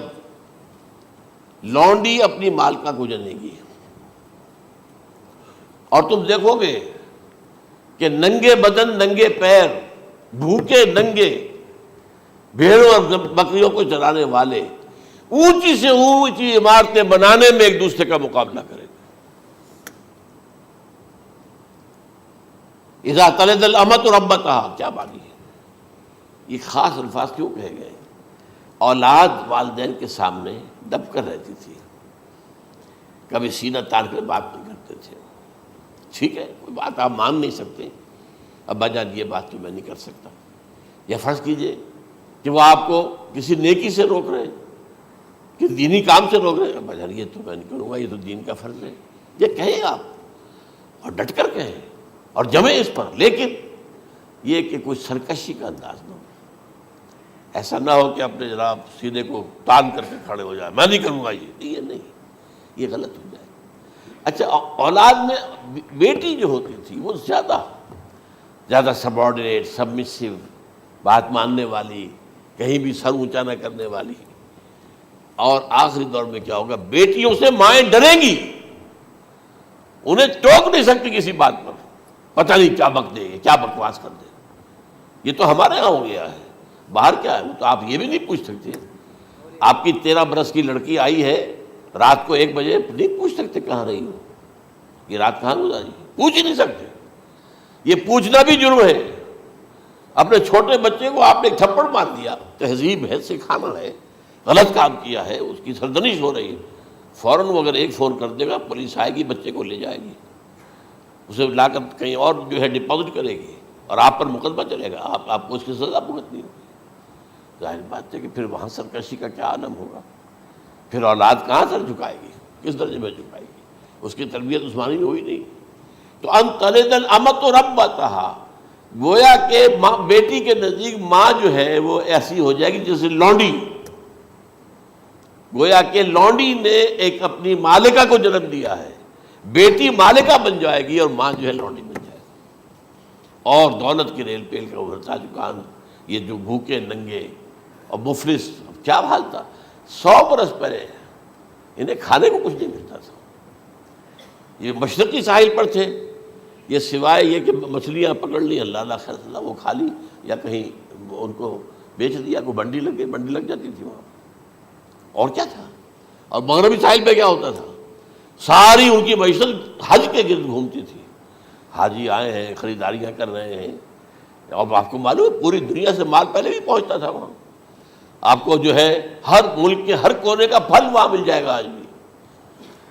لونڈی اپنی مالکہ کو جنے گی اور تم دیکھو گے کہ ننگے بدن ننگے پیر بھوکے ننگے بھیڑوں اور بکریوں کو چرانے والے اونچی سے اونچی عمارتیں بنانے میں ایک دوسرے کا مقابلہ کریں گے. اذا تلد الامۃ ربتہا، کیا بانی ہے؟ یہ خاص الفاظ کیوں کہے گئے؟ اولاد والدین کے سامنے دب کر رہتی تھی، کبھی سینہ تان کر بات نہیں کرتے تھے. ٹھیک ہے، کوئی بات آپ مان نہیں سکتے، ابا جان یہ بات تو میں نہیں کر سکتا. یا فرض کیجئے کہ وہ آپ کو کسی نیکی سے روک رہے ہیں، کہ دینی کام سے روک رہے ہیں، ابا جان یہ تو میں نہیں کروں گا، یہ تو دین کا فرض ہے. یہ کہیں آپ، اور ڈٹ کر کہیں اور جمیں اس پر، لیکن یہ کہ کوئی سرکشی کا انداز نہ ہو. ایسا نہ ہو کہ اپنے جناب سینے کو تان کر کے کھڑے ہو جائے، میں نہیں کروں گا، یہ نہیں، یہ غلط ہو جائے. اچھا، اولاد میں بیٹی جو ہوتی تھی وہ زیادہ سبارڈینیٹ، سبمسو، بات ماننے والی، کہیں بھی سر اونچا نہ کرنے والی. اور آخری دور میں کیا ہوگا؟ بیٹیوں سے مائیں ڈریں گی، انہیں ٹوک نہیں سکتی کسی بات پر، پتہ نہیں کیا بک دے گے، کیا بکواس کر دے. یہ تو ہمارے ہاں ہو گیا ہے، باہر کیا ہے وہ تو آپ یہ بھی نہیں پوچھ سکتے. آپ کی 13 برس کی لڑکی آئی ہے رات کو 1 بجے، نہیں پوچھ سکتے کہاں رہی ہو، یہ رات کہاں گزاری، پوچھ ہی نہیں سکتے. یہ پوچھنا بھی جرم ہے. اپنے چھوٹے بچے کو آپ نے ایک تھپڑ مار دیا، تہذیب ہے، سکھانا ہے، غلط کام کیا ہے، اس کی سرزنش ہو رہی ہے، فوراً وہ اگر ایک فون کر دے گا پولیس آئے گی، بچے کو لے جائے گی، اسے لا کر کہیں اور جو ہے ڈپازٹ کرے گی، اور آپ پر مقدمہ چلے گا، آپ کو اس کی سزا بھگتنی ہوگی. ظاہر بات ہے کہ پھر وہاں سرکشی کا کیا عالم ہوگا. پھر اولاد کہاں سر جھکائے گی، کس درجے میں جھکائے گی؟ اس کی تربیت عثمانی میں ہوئی نہیں. تو ان تلد الامۃ ربتہا، گویا کہ بیٹی کے نزدیک ماں جو ہے وہ ایسی ہو جائے گی جیسے لونڈی. گویا کہ لونڈی نے ایک اپنی مالکہ کو جنم دیا ہے، بیٹی مالکہ بن جائے گی اور ماں جو ہے لونڈی بن جائے گی، اور دولت کی ریل پیل کا ابھرتا دکان، یہ جو بھوکے ننگے اور مفلس، کیا حال تھا 100 برس پہلے، انہیں کھانے کو کچھ نہیں ملتا تھا۔ یہ مشرقی ساحل پر تھے، یہ سوائے یہ کہ مچھلیاں پکڑ لی، اللہ اللہ خیر اللہ وہ کھا لی، یا کہیں ان کو بیچ دیا، کوئی بنڈی لگ گئی، بنڈی لگ جاتی تھی وہاں، اور کیا تھا۔ اور مغربی ساحل پہ کیا ہوتا تھا، ساری ان کی معیشت حج کے گرد گھومتی تھی، حاجی آئے ہیں، خریداریاں کر رہے ہیں، اور آپ کو معلوم ہے پوری دنیا سے مال پہلے بھی پہنچتا تھا وہاں، آپ کو جو ہے ہر ملک کے ہر کونے کا پھل وہاں مل جائے گا آج بھی۔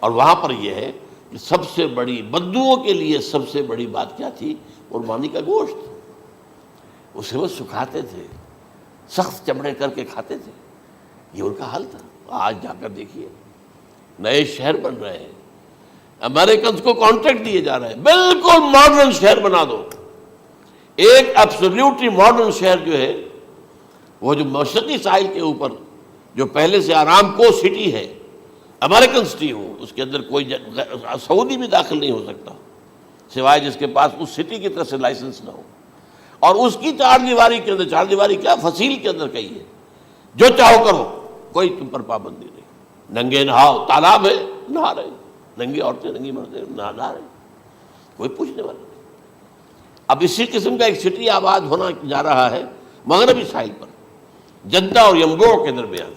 اور وہاں پر یہ ہے کہ سب سے بڑی بدوؤں کے لیے سب سے بڑی بات کیا تھی، قربانی کا گوشت، اسے وہ سکھاتے تھے، سخت چمڑے کر کے کھاتے تھے، یہ ان کا حل تھا۔ آج جا کر دیکھیے نئے شہر بن رہے ہیں، امریکنز کو کانٹریکٹ دیے جا رہے ہیں، بالکل ماڈرن شہر بنا دو، ایک ایبسلیوٹلی ماڈرن شہر جو ہے، وہ جو مشرقی ساحل کے اوپر جو پہلے سے آرام کو سٹی ہے، امریکن سٹی ہو، اس کے اندر کوئی سعودی بھی داخل نہیں ہو سکتا سوائے جس کے پاس اس سٹی کی طرف سے لائسنس نہ ہو، اور اس کی چار دیواری کے اندر، چار دیواری کیا فصیل کے اندر کہی ہے، جو چاہو کرو، کوئی تم پر پابندی نہیں، ننگے نہاؤ، تالاب ہے نہا رہے، ننگی عورتیں ننگی مردیں نہا رہے، کوئی پوچھنے والا نہیں۔ اب اسی قسم کا ایک سٹی آباد ہونا جا رہا ہے مغربی ساحل پر، جدہ اور ینبوع کے درمیان،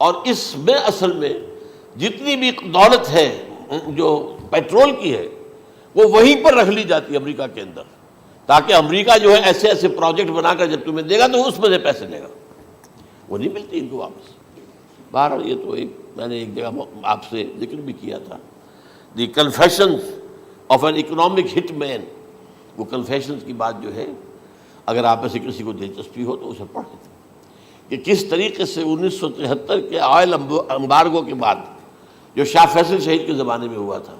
اور اس میں اصل میں جتنی بھی دولت ہے جو پیٹرول کی ہے، وہ وہیں پر رکھ لی جاتی ہے امریکہ کے اندر، تاکہ امریکہ جو ہے ایسے ایسے پروجیکٹ بنا کر جب تمہیں دے گا تو اس میں سے پیسے دے گا، وہ نہیں ملتی ان کو واپس۔ بہرحال یہ تو ایک میں نے ایک جگہ آپ سے ذکر بھی کیا تھا، دی کنفیشنز آف این اکنامک ہٹ مین، وہ کنفیشنز کی بات جو ہے، اگر آپ میں سے کسی کو دلچسپی ہو تو اسے پڑھیں کہ کس طریقے سے 1973 کے آئل امبارگو کے بعد جو شاہ فیصل شہید کے زمانے میں ہوا تھا،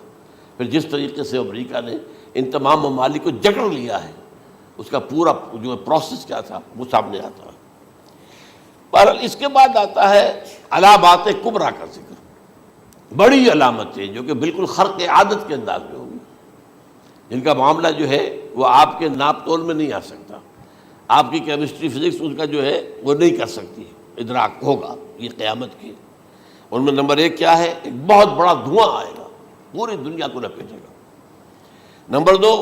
پھر جس طریقے سے امریکہ نے ان تمام ممالک کو جکڑ لیا ہے، اس کا پورا جو پروسیس کیا تھا وہ سامنے آتا ہے۔ بہرحال اس کے بعد آتا ہے علامات کبریٰ کا ذکر، بڑی علامتیں جو کہ بالکل خرق عادت کے انداز میں ہوگی، جن کا معاملہ جو ہے وہ آپ کے ناپ تول میں نہیں آ سکتا، آپ کی کیمسٹری فزکس اس کا جو ہے وہ نہیں کر سکتی، ادراک ہوگا یہ قیامت کی۔ ان میں نمبر 1 کیا ہے، ایک بہت بڑا دھواں آئے گا، پوری دنیا کو لپیٹے گا۔ نمبر 2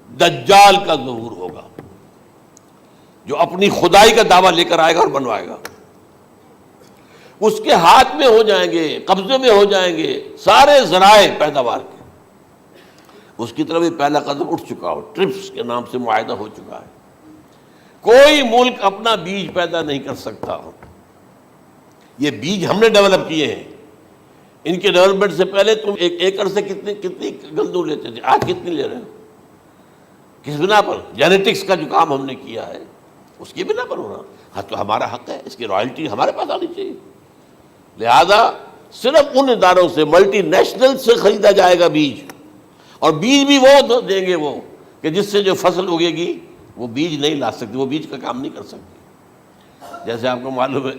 دجال کا ظہور ہوگا، جو اپنی خدائی کا دعویٰ لے کر آئے گا اور بنوائے گا، اس کے ہاتھ میں ہو جائیں گے، قبضے میں ہو جائیں گے سارے ذرائع پیداوار کے، اس کی طرف بھی پہلا قدم اٹھ چکا ہو، ٹرپس کے نام سے معاہدہ ہو چکا ہے، کوئی ملک اپنا بیج پیدا نہیں کر سکتا ہو، یہ بیج ہم نے ڈیولپ کیے ہیں، ان کے ڈیولپمنٹ سے پہلے تم ایک ایکڑ سے کتنی گندم لیتے تھے، آج کتنی لے رہے ہو، کس بنا پر؟ جینیٹکس کا جو کام ہم نے کیا ہے اس کی بنا پر ہو رہا، ہاں تو ہمارا حق ہے، اس کی رائلٹی ہمارے پاس آنی چاہیے، لہذا صرف ان اداروں سے، ملٹی نیشنل سے خریدا جائے گا بیج، اور بیج بھی وہ دیں گے وہ کہ جس سے جو فصل اگے گی وہ بیج نہیں لا سکتی، وہ بیج کا کام نہیں کر سکتی۔ جیسے آپ کو معلوم ہے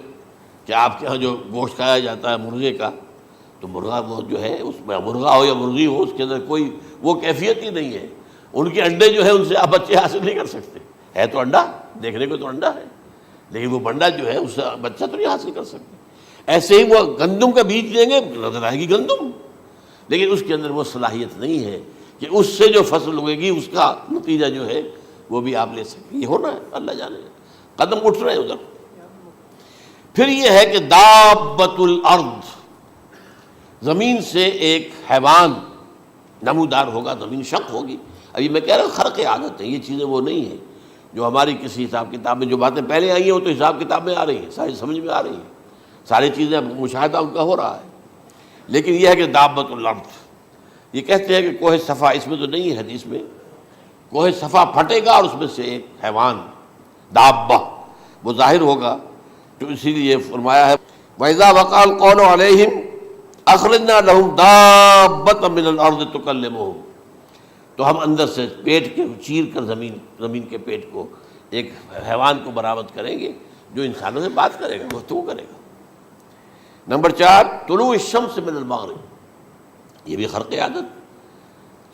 کہ آپ کے ہاں جو گوشت کھایا جاتا ہے مرغے کا، تو مرغا وہ جو ہے اس میں مرغا ہو یا مرغی ہو، اس کے اندر کوئی وہ کیفیت ہی نہیں ہے، ان کے انڈے جو ہے ان سے آپ بچے حاصل نہیں کر سکتے، ہے تو انڈا، دیکھنے کو تو انڈا ہے، لیکن وہ بنڈا جو ہے اس سے بچہ تو نہیں حاصل کر سکتے۔ ایسے ہی وہ گندم کا بیج دیں گے، نظر آئے گی گندم، لیکن اس کے اندر وہ صلاحیت نہیں ہے کہ اس سے جو فصل اگے گی اس کا نتیجہ جو ہے وہ بھی آپ لے سکیں، یہ ہونا ہے، اللہ جانے، قدم اٹھ رہے ہیں ادھر۔ پھر یہ ہے کہ دابۃ الارض، زمین سے ایک حیوان نمودار ہوگا، زمین شق ہوگی۔ ابھی میں کہہ رہا ہوں خرق عادت ہے، یہ چیزیں وہ نہیں ہیں جو ہماری کسی حساب کتاب میں جو باتیں پہلے آئی ہیں وہ تو حساب کتاب میں آ رہی ہیں، ساری سمجھ میں آ رہی ہیں، ساری چیزیں مشاہدہ ان کا ہو رہا ہے، لیکن یہ ہے کہ دابۃ الارض، یہ کہتے ہیں کہ کوہ صفا، اس میں تو نہیں ہے حدیث میں، کوہ صفا پھٹے گا اور اس میں سے ایک حیوان دابہ وہ ظاہر ہوگا، تو اسی لیے فرمایا ہے وَإِذَا وَقَعَ الْقَوْلُ عَلَيْهِمْ أَخْرَجْنَا لَهُمْ دَابَّةً مِّنَ الْأَرْضِ تُكَلِّمُهُمْ، تو ہم اندر سے پیٹ کے چیر کر زمین کے پیٹ کو ایک حیوان کو برآمد کریں گے جو انسانوں سے بات کرے گا، گفتگو کرے گا۔ نمبر 4 طلوع الشمس من المغرب، یہ بھی خرق عادت،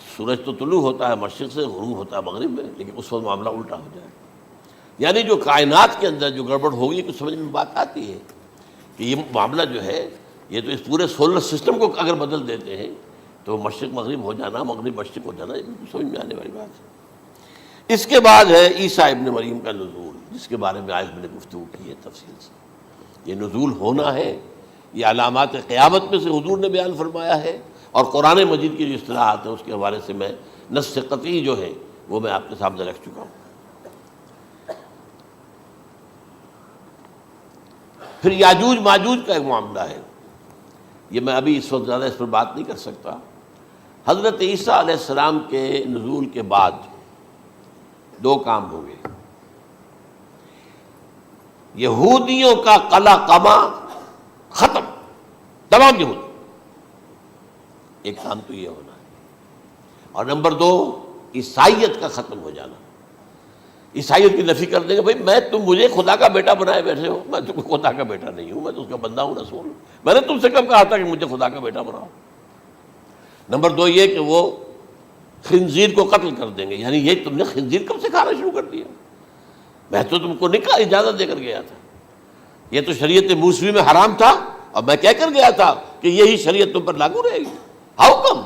سورج تو طلوع ہوتا ہے مشرق سے، غروب ہوتا ہے مغرب میں، لیکن اس وقت معاملہ الٹا ہو جائے، یعنی جو کائنات کے اندر جو گڑبڑ ہوگی کچھ سمجھ میں بات آتی ہے کہ یہ معاملہ جو ہے یہ تو اس پورے سولر سسٹم کو اگر بدل دیتے ہیں تو مشرق مغرب ہو جانا، مغرب مشرق ہو جانا، یہ بالکل سمجھ میں آنے والی بات ہے۔ اس کے بعد ہے عیسیٰ ابن مریم کا نزول، جس کے بارے میں آج میں نے گفتگو کی ہے تفصیل سے۔ یہ نزول ہونا ہے، یہ علامات قیامت میں سے حضور نے بیان فرمایا ہے، اور قرآن مجید کی جو اصطلاحات ہیں اس کے حوالے سے میں نص قطعی جو ہے وہ میں آپ کے سامنے رکھ چکا ہوں۔ پھر یاجوج ماجوج کا ایک معاملہ ہے، یہ میں ابھی اس وقت زیادہ اس پر بات نہیں کر سکتا۔ حضرت عیسیٰ علیہ السلام کے نزول کے بعد 2 کام ہوں گے، یہودیوں کا قلع قمع ختم، تمام یہود، ایک کام تو یہ ہونا ہے، اور نمبر 2 عیسائیت کا ختم ہو جانا۔ عیسائیت کی نفی کر دیں گے، بھائی تم مجھے خدا کا بیٹا بنائے بیٹھے ہو، میں تم خدا کا بیٹا نہیں ہوں، میں تو اس کا بندہ ہوں، رسول ہوں، میں نے تم سے کب کہا تھا کہ مجھے خدا کا بیٹا بناؤ۔ نمبر 2 یہ کہ وہ خنزیر کو قتل کر دیں گے، یعنی یہ تم نے خنزیر کب سے کھانا شروع کر دیا، میں تو تم کو نکاح اجازت دے کر گیا تھا، یہ تو شریعت موسوی میں حرام تھا، اور میں کہہ کر گیا تھا کہ یہی شریعت تم پر لاگو رہے گی، ہاؤ کم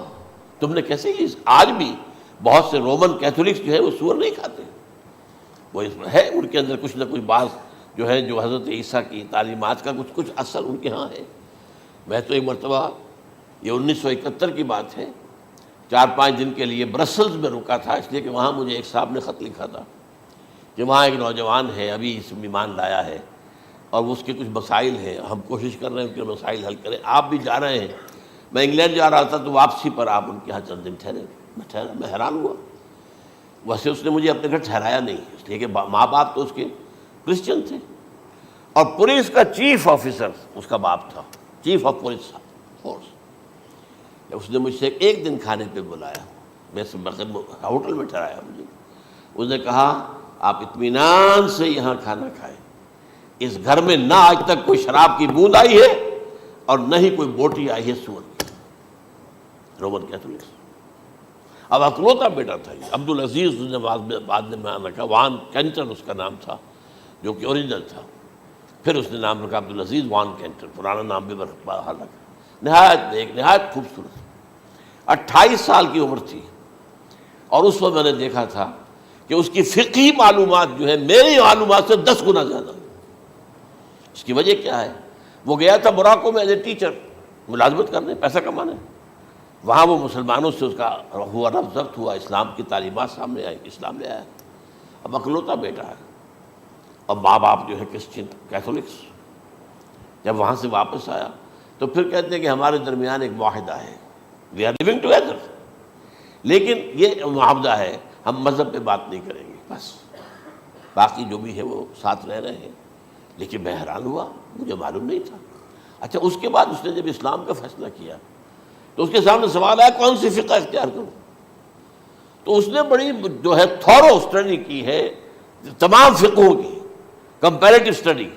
تم نے کیسے یہ؟ آج بھی بہت سے رومن کیتھولکس جو ہے وہ سور نہیں کھاتے، وہ اس میں ہے ان کے اندر کچھ نہ کچھ بعض جو ہے جو حضرت عیسیٰ کی تعلیمات کا کچھ اثر ان کے ہاں ہے۔ میں تو ایک مرتبہ، یہ 1971 کی بات ہے، 4-5 دن کے لیے برسلز میں رکا تھا، اس لیے کہ وہاں مجھے ایک صاحب نے خط لکھا تھا کہ وہاں ایک نوجوان ہے، ابھی اس میں ایمان لایا ہے، اور اس کے کچھ مسائل ہیں، ہم کوشش کر رہے ہیں ان کے مسائل حل کریں، آپ بھی جا رہے ہیں۔ میں انگلینڈ جا رہا تھا تو واپسی پر آپ ان کے یہاں چند دن ٹھہرے، میں حیران ہوا، ویسے اس نے مجھے اپنے گھر ٹھہرایا نہیں، اس لیے کہ ماں باپ تو اس کے کرسچن تھے، اور پولیس کا چیف آفیسر اس کا باپ تھا، چیف آف پولیس فورس۔ اس نے مجھ سے ایک دن کھانے پہ بلایا، میں ہوٹل میں ٹھہرایا مجھے، اس نے کہا آپ اطمینان سے یہاں کھانا کھائیں، اس گھر میں نہ آج تک کوئی شراب کی بوند آئی ہے اور نہ ہی کوئی بوٹی آئی ہے سور کی۔ رومن کیتھولکس، اب اکلوتا بیٹا تھا یہ عبدالعزیز، نے بعد میں نام رکھا، وان کینٹر اس کا نام تھا جو کہ اوریجنل تھا، پھر اس نے نام رکھا عبدالعزیز وان کینٹر، پرانا نام بھی بہرحال رکھا۔ نہایت ایک نہایت خوبصورت، 28 سال کی عمر تھی، اور اس وقت میں نے دیکھا تھا کہ اس کی فقہی معلومات جو ہے میری معلومات سے 10 گنا زیادہ۔ اس کی وجہ کیا ہے؟ وہ گیا تھا موراکو میں ایز اے ٹیچر ملازمت کرنے، پیسہ کمانے، وہاں وہ مسلمانوں سے اس کا ہوا ربط ضبط ہوا، اسلام کی تعلیمات سامنے آئی، اسلام لے آیا، اب اکلوتا بیٹا ہے، اور ماں باپ جو ہے کرسچن کیتھولکس۔ جب وہاں سے واپس آیا تو پھر کہتے ہیں کہ ہمارے درمیان ایک معاہدہ ہے، وی آر لیونگ ٹوگیدر، لیکن یہ معاہدہ ہے ہم مذہب پہ بات نہیں کریں گے، بس باقی جو بھی ہے وہ ساتھ رہ رہے ہیں۔ لیکن میں حیران ہوا، مجھے معلوم نہیں تھا۔ اچھا، اس کے بعد اس نے جب اسلام کا فیصلہ کیا تو اس کے سامنے سوال آیا کون سی فقہ اختیار کروں، تو اس نے بڑی جو ہے تھورو اسٹڈی کی ہے تمام فقہوں کی، کمپیریٹو اسٹڈی،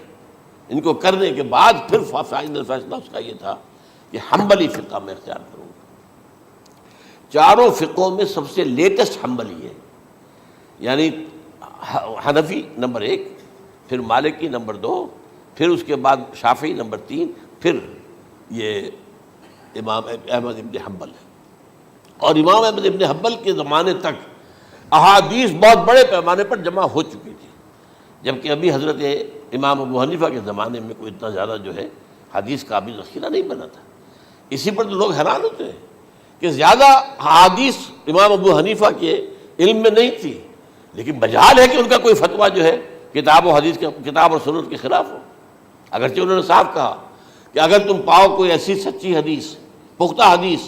ان کو کرنے کے بعد پھر فائنل فیصلہ اس کا یہ تھا کہ حنبلی فقہ میں اختیار کروں گا۔ چاروں فقہوں میں سب سے لیٹسٹ حنبلی ہے، یعنی حنفی نمبر 1، پھر مالکی نمبر 2، پھر اس کے بعد شافعی نمبر 3، پھر یہ امام احمد ابن حنبل ہے۔ اور امام احمد ابن حنبل کے زمانے تک احادیث بہت بڑے پیمانے پر جمع ہو چکی تھی، جبکہ ابھی حضرت امام ابو حنیفہ کے زمانے میں کوئی اتنا زیادہ جو ہے حدیث کا بھی ذخیرہ نہیں بنا تھا۔ اسی پر تو لوگ حیران ہوتے ہیں کہ زیادہ حدیث امام ابو حنیفہ کے علم میں نہیں تھی، لیکن بجال ہے کہ ان کا کوئی فتویٰ جو ہے کتاب و حدیث کے، کتاب اور سنت کے خلاف ہو، اگرچہ انہوں نے صاف کہا کہ اگر تم پاؤ کوئی ایسی سچی حدیث، پختہ حدیث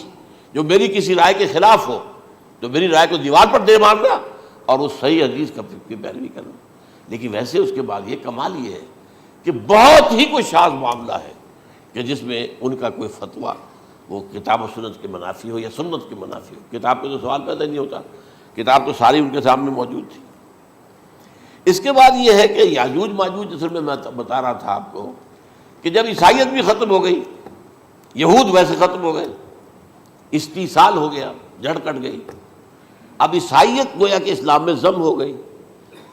جو میری کسی رائے کے خلاف ہو تو میری رائے کو دیوار پر دے مارنا اور اس صحیح حدیث کی پیروی کرنا۔ لیکن ویسے اس کے بعد یہ کمال یہ ہے کہ بہت ہی کوئی شاذ معاملہ ہے کہ جس میں ان کا کوئی فتویٰ وہ کتاب و سنت کے منافی ہو یا سنت کے منافی ہو۔ کتاب پہ تو سوال پیدا نہیں ہوتا، کتاب تو ساری ان کے سامنے موجود تھی۔ اس کے بعد یہ ہے کہ یاجوج ماجوج، اصل میں بتا رہا تھا آپ کو کہ جب عیسائیت بھی ختم ہو گئی یہود ویسے ختم ہو گئے، استیصال ہو گیا، جڑ کٹ گئی. اب عیسائیت گویا کہ اسلام میں ضم ہو گئی.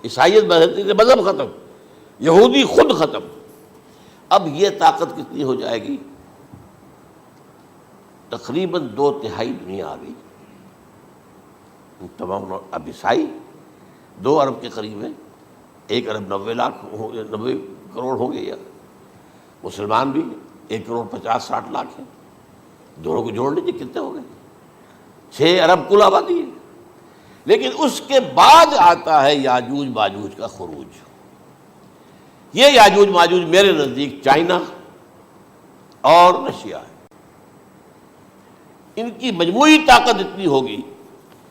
عیسائیت مذہب ختم، یہودی خود ختم. اب یہ طاقت کتنی ہو جائے گی؟ تقریباً 2/3 دنیا آ گئی. تمام اب عیسائی 2 ارب کے قریب ہیں، 1 ارب 90 کروڑ ہوں گے، یا مسلمان بھی 1 کروڑ 50-60 لاکھ ہیں. دونوں کو جوڑ لیجیے کتنے ہو گئے؟ 6 ارب کل آبادی ہے. لیکن اس کے بعد آتا ہے یاجوج ماجوج کا خروج. یہ یاجوج ماجوج میرے نزدیک چائنا اور رشیا ہے. ان کی مجموعی طاقت اتنی ہوگی،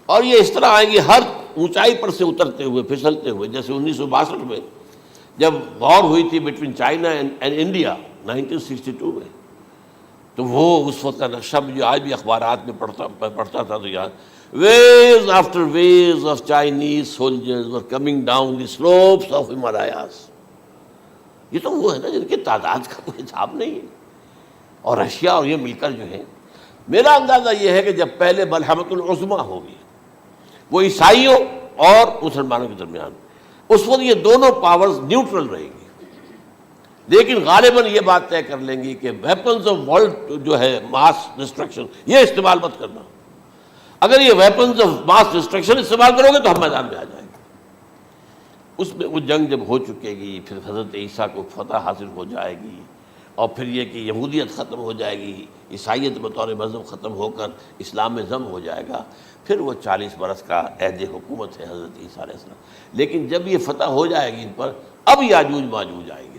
اور یہ اس طرح آئیں گے ہر اونچائی پر سے اترتے ہوئے، پھسلتے ہوئے. جیسے 1962 میں جب وار ہوئی تھی بٹوین چائنا اینڈ انڈیا 1962 میں، تو وہ اس وقت کا نقشہ جو آج بھی اخبارات میں پڑھتا تھا تو یاد، waves after waves of Chinese soldiers were coming down the slopes of Himalayas. یہ تو وہ ہے نا جن کی تعداد کا کوئی حساب نہیں ہے. اور رشیا اور یہ مل کر جو ہے، میرا اندازہ یہ ہے کہ جب پہلے ملحمۃ العظمیٰ ہوگی وہ عیسائیوں اور مسلمانوں کے درمیان، اس وقت یہ دونوں پاورز نیوٹرل رہیں گی. لیکن غالباً یہ بات طے کر لیں گی کہ ویپنز آف ورلڈ جو ہے ماس ڈسٹرکشن، یہ استعمال مت کرنا. اگر یہ ویپنز آف ماس ڈسٹرکشن استعمال کرو گے تو ہم میدان میں آ جائیں گے. اس میں وہ جنگ جب ہو چکے گی، پھر حضرت عیسیٰ کو فتح حاصل ہو جائے گی، اور پھر یہ کہ یہودیت ختم ہو جائے گی، عیسائیت بطور مذہب ختم ہو کر اسلام میں ضم ہو جائے گا. پھر وہ 40 برس کا عہد حکومت ہے حضرت عیسیٰ علیہ السلام. لیکن جب یہ فتح ہو جائے گی ان پر، اب یاجوج ماجوج آئیں گے،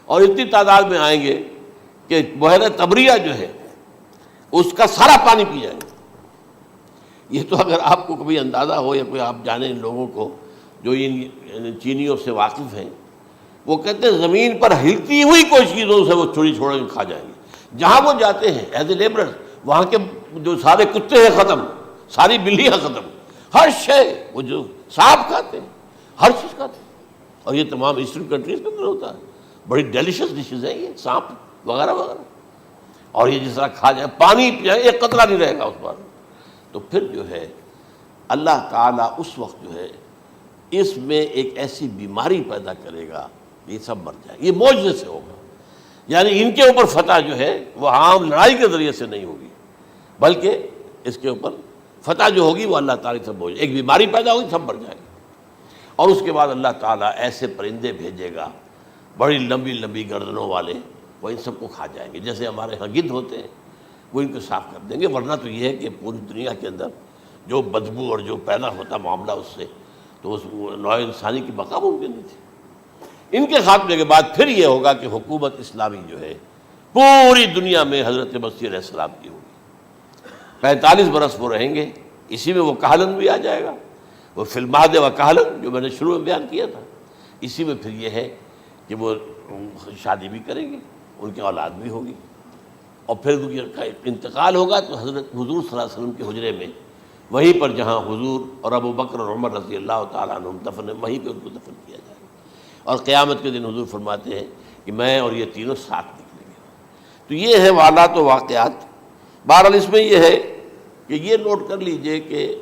اور اتنی تعداد میں آئیں گے کہ بحیرہ طبریہ جو ہے اس کا سارا پانی پی جائیں گے. یہ تو اگر آپ کو کبھی اندازہ ہو یا کوئی آپ جانیں ان لوگوں کو جو ان چینیوں سے واقف ہیں، وہ کہتے ہیں زمین پر ہلتی ہوئی کوئی چیزوں سے وہ چھوڑی چھوڑ کے کھا جائیں گے. جہاں وہ جاتے ہیں ایز اے لیبرر، وہاں کے جو سارے کتے ہیں ختم، ساری بلیاں ختم، ہر شے، وہ جو سانپ کھاتے ہیں، ہر چیز کھاتے ہیں. اور یہ تمام ایسٹرن کنٹریز کے اندر ہوتا ہے. بڑی ڈیلیشس ڈشز ہیں یہ سانپ وغیرہ وغیرہ. اور یہ جس طرح کھا جائے، پانی پی جائے، ایک قطرہ نہیں رہے گا اس پر. تو پھر جو ہے اللہ تعالیٰ اس وقت جو ہے اس میں ایک ایسی بیماری پیدا کرے گا، یہ سب مر جائے. یہ معجزے سے ہوگا. یعنی ان کے اوپر فتح جو ہے وہ عام لڑائی کے ذریعے سے نہیں ہوگی، بلکہ اس کے اوپر فتح جو ہوگی وہ اللہ تعالیٰ سے ہوگی. ایک بیماری پیدا ہوگی، سب مر جائیں گے. اور اس کے بعد اللہ تعالیٰ ایسے پرندے بھیجے گا بڑی لمبی لمبی گردنوں والے، وہ ان سب کو کھا جائیں گے. جیسے ہمارے ہاں گدھ ہوتے ہیں، وہ ان کو صاف کر دیں گے. ورنہ تو یہ ہے کہ پوری دنیا کے اندر جو بدبو اور جو پیدا ہوتا معاملہ اس سے، تو اس نوع انسانی کی بقا ممکن نہیں تھی. ان کے خاتمے کے بعد پھر یہ ہوگا کہ حکومت اسلامی جو ہے پوری دنیا میں حضرت مسیح علیہ السلام کی ہوگی. 45 برس وہ رہیں گے. اسی میں وہ کہلن بھی آ جائے گا، وہ فی المہد و کہلن جو میں نے شروع میں بیان کیا تھا. اسی میں پھر یہ ہے کہ وہ شادی بھی کریں گے، ان کی اولاد بھی ہوگی، اور پھر ان کا انتقال ہوگا تو حضرت حضور صلی اللہ علیہ وسلم کے حجرے میں، وہیں پر جہاں حضور اور ابو بکر اور عمر رضی اللہ تعالیٰ عنہم دفن ہیں، وہیں پہ ان کو دفن کیا جائے گا. اور قیامت کے دن حضور فرماتے ہیں کہ میں اور یہ تینوں ساتھ نکلیں گے. تو یہ ہے حالات و واقعات. بہرحال اس میں یہ ہے کہ یہ نوٹ کر لیجئے کہ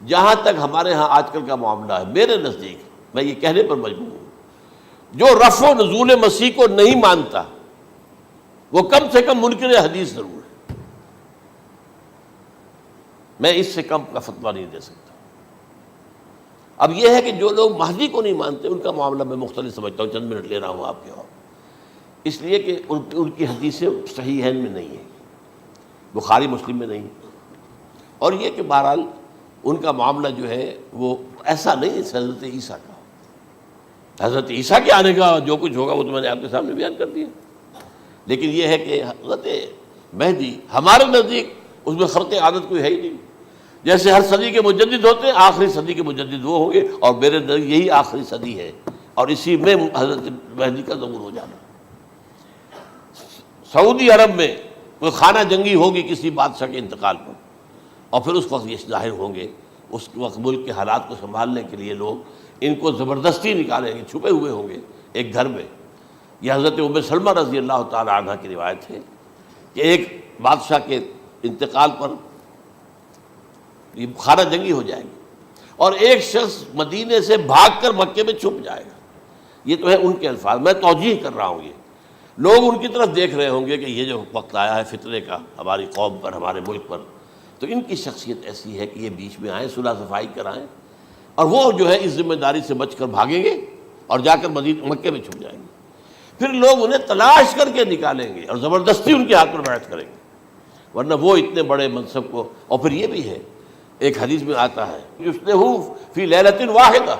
جہاں تک ہمارے ہاں آج کل کا معاملہ ہے، میرے نزدیک میں یہ کہنے پر مجبور ہوں، جو رفع و نزول مسیح کو نہیں مانتا وہ کم سے کم منکر حدیث ضرور ہے. میں اس سے کم کا فتویٰ نہیں دے سکتا. اب یہ ہے کہ جو لوگ مہدی کو نہیں مانتے ان کا معاملہ میں مختلف سمجھتا ہوں. چند منٹ لے رہا ہوں آپ کے، اور اس لیے کہ ان کی حدیثیں صحیحین میں نہیں ہیں، بخاری مسلم میں نہیں. اور یہ کہ بہرحال ان کا معاملہ جو ہے وہ ایسا نہیں ہے حضرت عیسیٰ کا. حضرت عیسیٰ کے آنے کا جو کچھ ہوگا وہ تو میں نے آپ کے سامنے بیان کر دیا. لیکن یہ ہے کہ حضرت مہدی ہمارے نزدیک اس میں خرق عادت کوئی ہے ہی نہیں. جیسے ہر صدی کے مجدد ہوتے ہیں، آخری صدی کے مجدد وہ ہوں گے، اور میرے نزدیک یہی آخری صدی ہے، اور اسی میں حضرت مہدی کا ظہور ہو جانا. سعودی عرب میں کوئی خانہ جنگی ہوگی کسی بادشاہ کے انتقال پر، اور پھر اس وقت یہ ظاہر ہوں گے. اس وقت ملک کے حالات کو سنبھالنے کے لیے لوگ ان کو زبردستی نکالیں گے، چھپے ہوئے ہوں گے ایک گھر میں. یہ حضرت ام سلمہ رضی اللہ تعالی عنہ کی روایت ہے کہ ایک بادشاہ کے انتقال پر یہ خانہ جنگی ہو جائے گی اور ایک شخص مدینے سے بھاگ کر مکے میں چھپ جائے گا. یہ تو ہے ان کے الفاظ، میں توجیہ کر رہا ہوں. یہ لوگ ان کی طرف دیکھ رہے ہوں گے کہ یہ جو وقت آیا ہے فتنے کا ہماری قوم پر، ہمارے ملک پر، تو ان کی شخصیت ایسی ہے کہ یہ بیچ میں آئیں، صلح صفائی کرائیں، اور وہ جو ہے اس ذمہ داری سے بچ کر بھاگیں گے اور جا کر مکے میں چھپ جائیں گے. پھر لوگ انہیں تلاش کر کے نکالیں گے اور زبردستی ان کے ہاتھ پر بیعت کریں گے، ورنہ وہ اتنے بڑے منصب کو. اور پھر یہ بھی ہے، ایک حدیث میں آتا ہے یصلحوا فی لیلۃ واحدہ،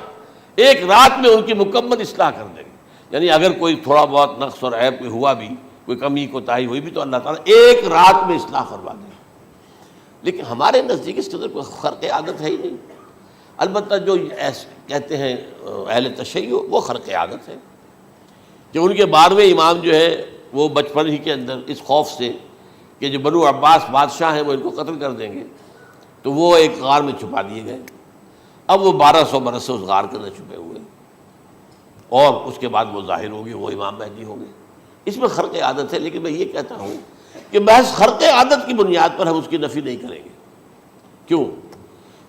ایک رات میں ان کی مکمل اصلاح کر دیں گے. یعنی اگر کوئی تھوڑا بہت نقص اور عیب کوئی ہوا بھی، کوئی کمی کوتاہی ہوئی بھی، تو اللہ تعالیٰ ایک رات میں اصلاح کروا دیں گے. لیکن ہمارے نزدیک اس کے اندر کوئی خرق عادت ہے ہی نہیں. البتہ جو کہتے ہیں اہل تشیع، وہ خرق عادت ہے کہ ان کے 12ویں امام جو ہے وہ بچپن ہی کے اندر اس خوف سے کہ جو بنو عباس بادشاہ ہیں وہ ان کو قتل کر دیں گے، تو وہ ایک غار میں چھپا دیے گئے. اب وہ 1200 برس سے اس غار کے اندر چھپے ہوئے، اور اس کے بعد وہ ظاہر ہوگی، وہ امام مہدی ہوں گے. اس میں خرق عادت ہے، لیکن میں یہ کہتا ہوں کہ محض خرق عادت کی بنیاد پر ہم اس کی نفی نہیں کریں گے. کیوں؟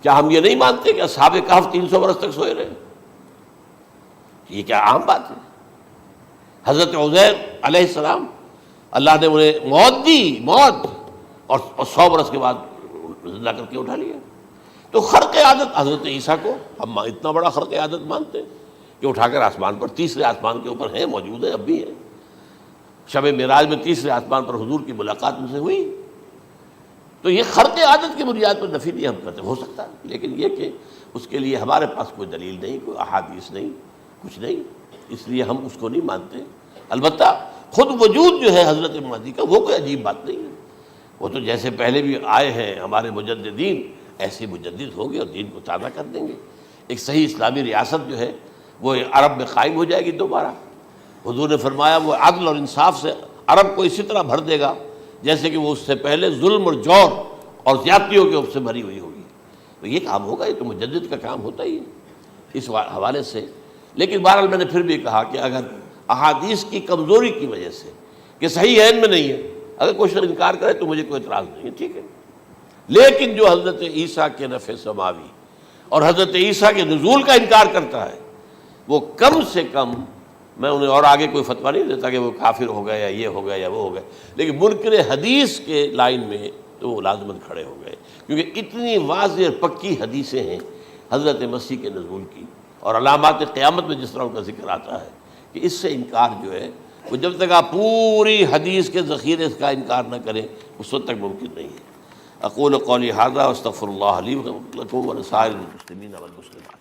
کیا ہم یہ نہیں مانتے کہ اصحاب کہف 300 برس تک سوئے رہے؟ یہ کیا عام بات ہے؟ حضرت عزیر علیہ السلام، اللہ نے انہیں موت دی، موت، اور 100 برس کے بعد زندہ کر کے اٹھا لیا. تو خرق عادت حضرت عیسیٰ کو ہم اتنا بڑا خرق عادت مانتے ہیں کہ اٹھا کر آسمان پر، تیسرے آسمان کے اوپر ہیں، موجود ہیں، اب بھی ہیں. شب معراج میں تیسرے آسمان پر حضور کی ملاقات ان سے ہوئی. تو یہ خرق عادت کی بنیاد پر نفی نہیں ہم کرتے. ہو سکتا ہے، لیکن یہ کہ اس کے لیے ہمارے پاس کوئی دلیل نہیں، کوئی احادیث نہیں، کچھ نہیں، اس لیے ہم اس کو نہیں مانتے. البتہ خود وجود جو ہے حضرت مہدی کا، وہ کوئی عجیب بات نہیں ہے. وہ تو جیسے پہلے بھی آئے ہیں ہمارے مجددین، ایسے مجدد ہوں گے اور دین کو تازہ کر دیں گے. ایک صحیح اسلامی ریاست جو ہے وہ عرب میں قائم ہو جائے گی دوبارہ. حضور نے فرمایا وہ عدل اور انصاف سے عرب کو اسی طرح بھر دے گا جیسے کہ وہ اس سے پہلے ظلم اور جور اور زیادتیوں کے سے بھری ہوئی ہوگی. تو یہ کام ہوگا، یہ تو مجدد کا کام ہوتا ہی ہے اس حوالے سے. لیکن بہرحال میں نے پھر بھی کہا کہ اگر احادیث کی کمزوری کی وجہ سے کہ صحیح عین میں نہیں ہے، اگر کوئی شخص انکار کرے تو مجھے کوئی اعتراض نہیں ہے، ٹھیک ہے. لیکن جو حضرت عیسیٰ کے نفع سماوی اور حضرت عیسیٰ کے نزول کا انکار کرتا ہے، وہ کم سے کم، میں انہیں اور آگے کوئی فتویٰ نہیں دیتا کہ وہ کافر ہو گئے یا یہ ہو گئے یا وہ ہو گئے، لیکن منکر حدیث کے لائن میں تو وہ لازمت کھڑے ہو گئے، کیونکہ اتنی واضح اور پکی حدیثیں ہیں حضرت مسیح کے نزول کی، اور علامات قیامت میں جس طرح ان کا ذکر آتا ہے کہ اس سے انکار جو ہے وہ جب تک آپ پوری حدیث کے ذخیرے کا انکار نہ کریں اس وقت تک ممکن نہیں ہے. اقول قولی ھذا واستغفر اللہ لی ولکم ولسائر المسلمین والمسلمات.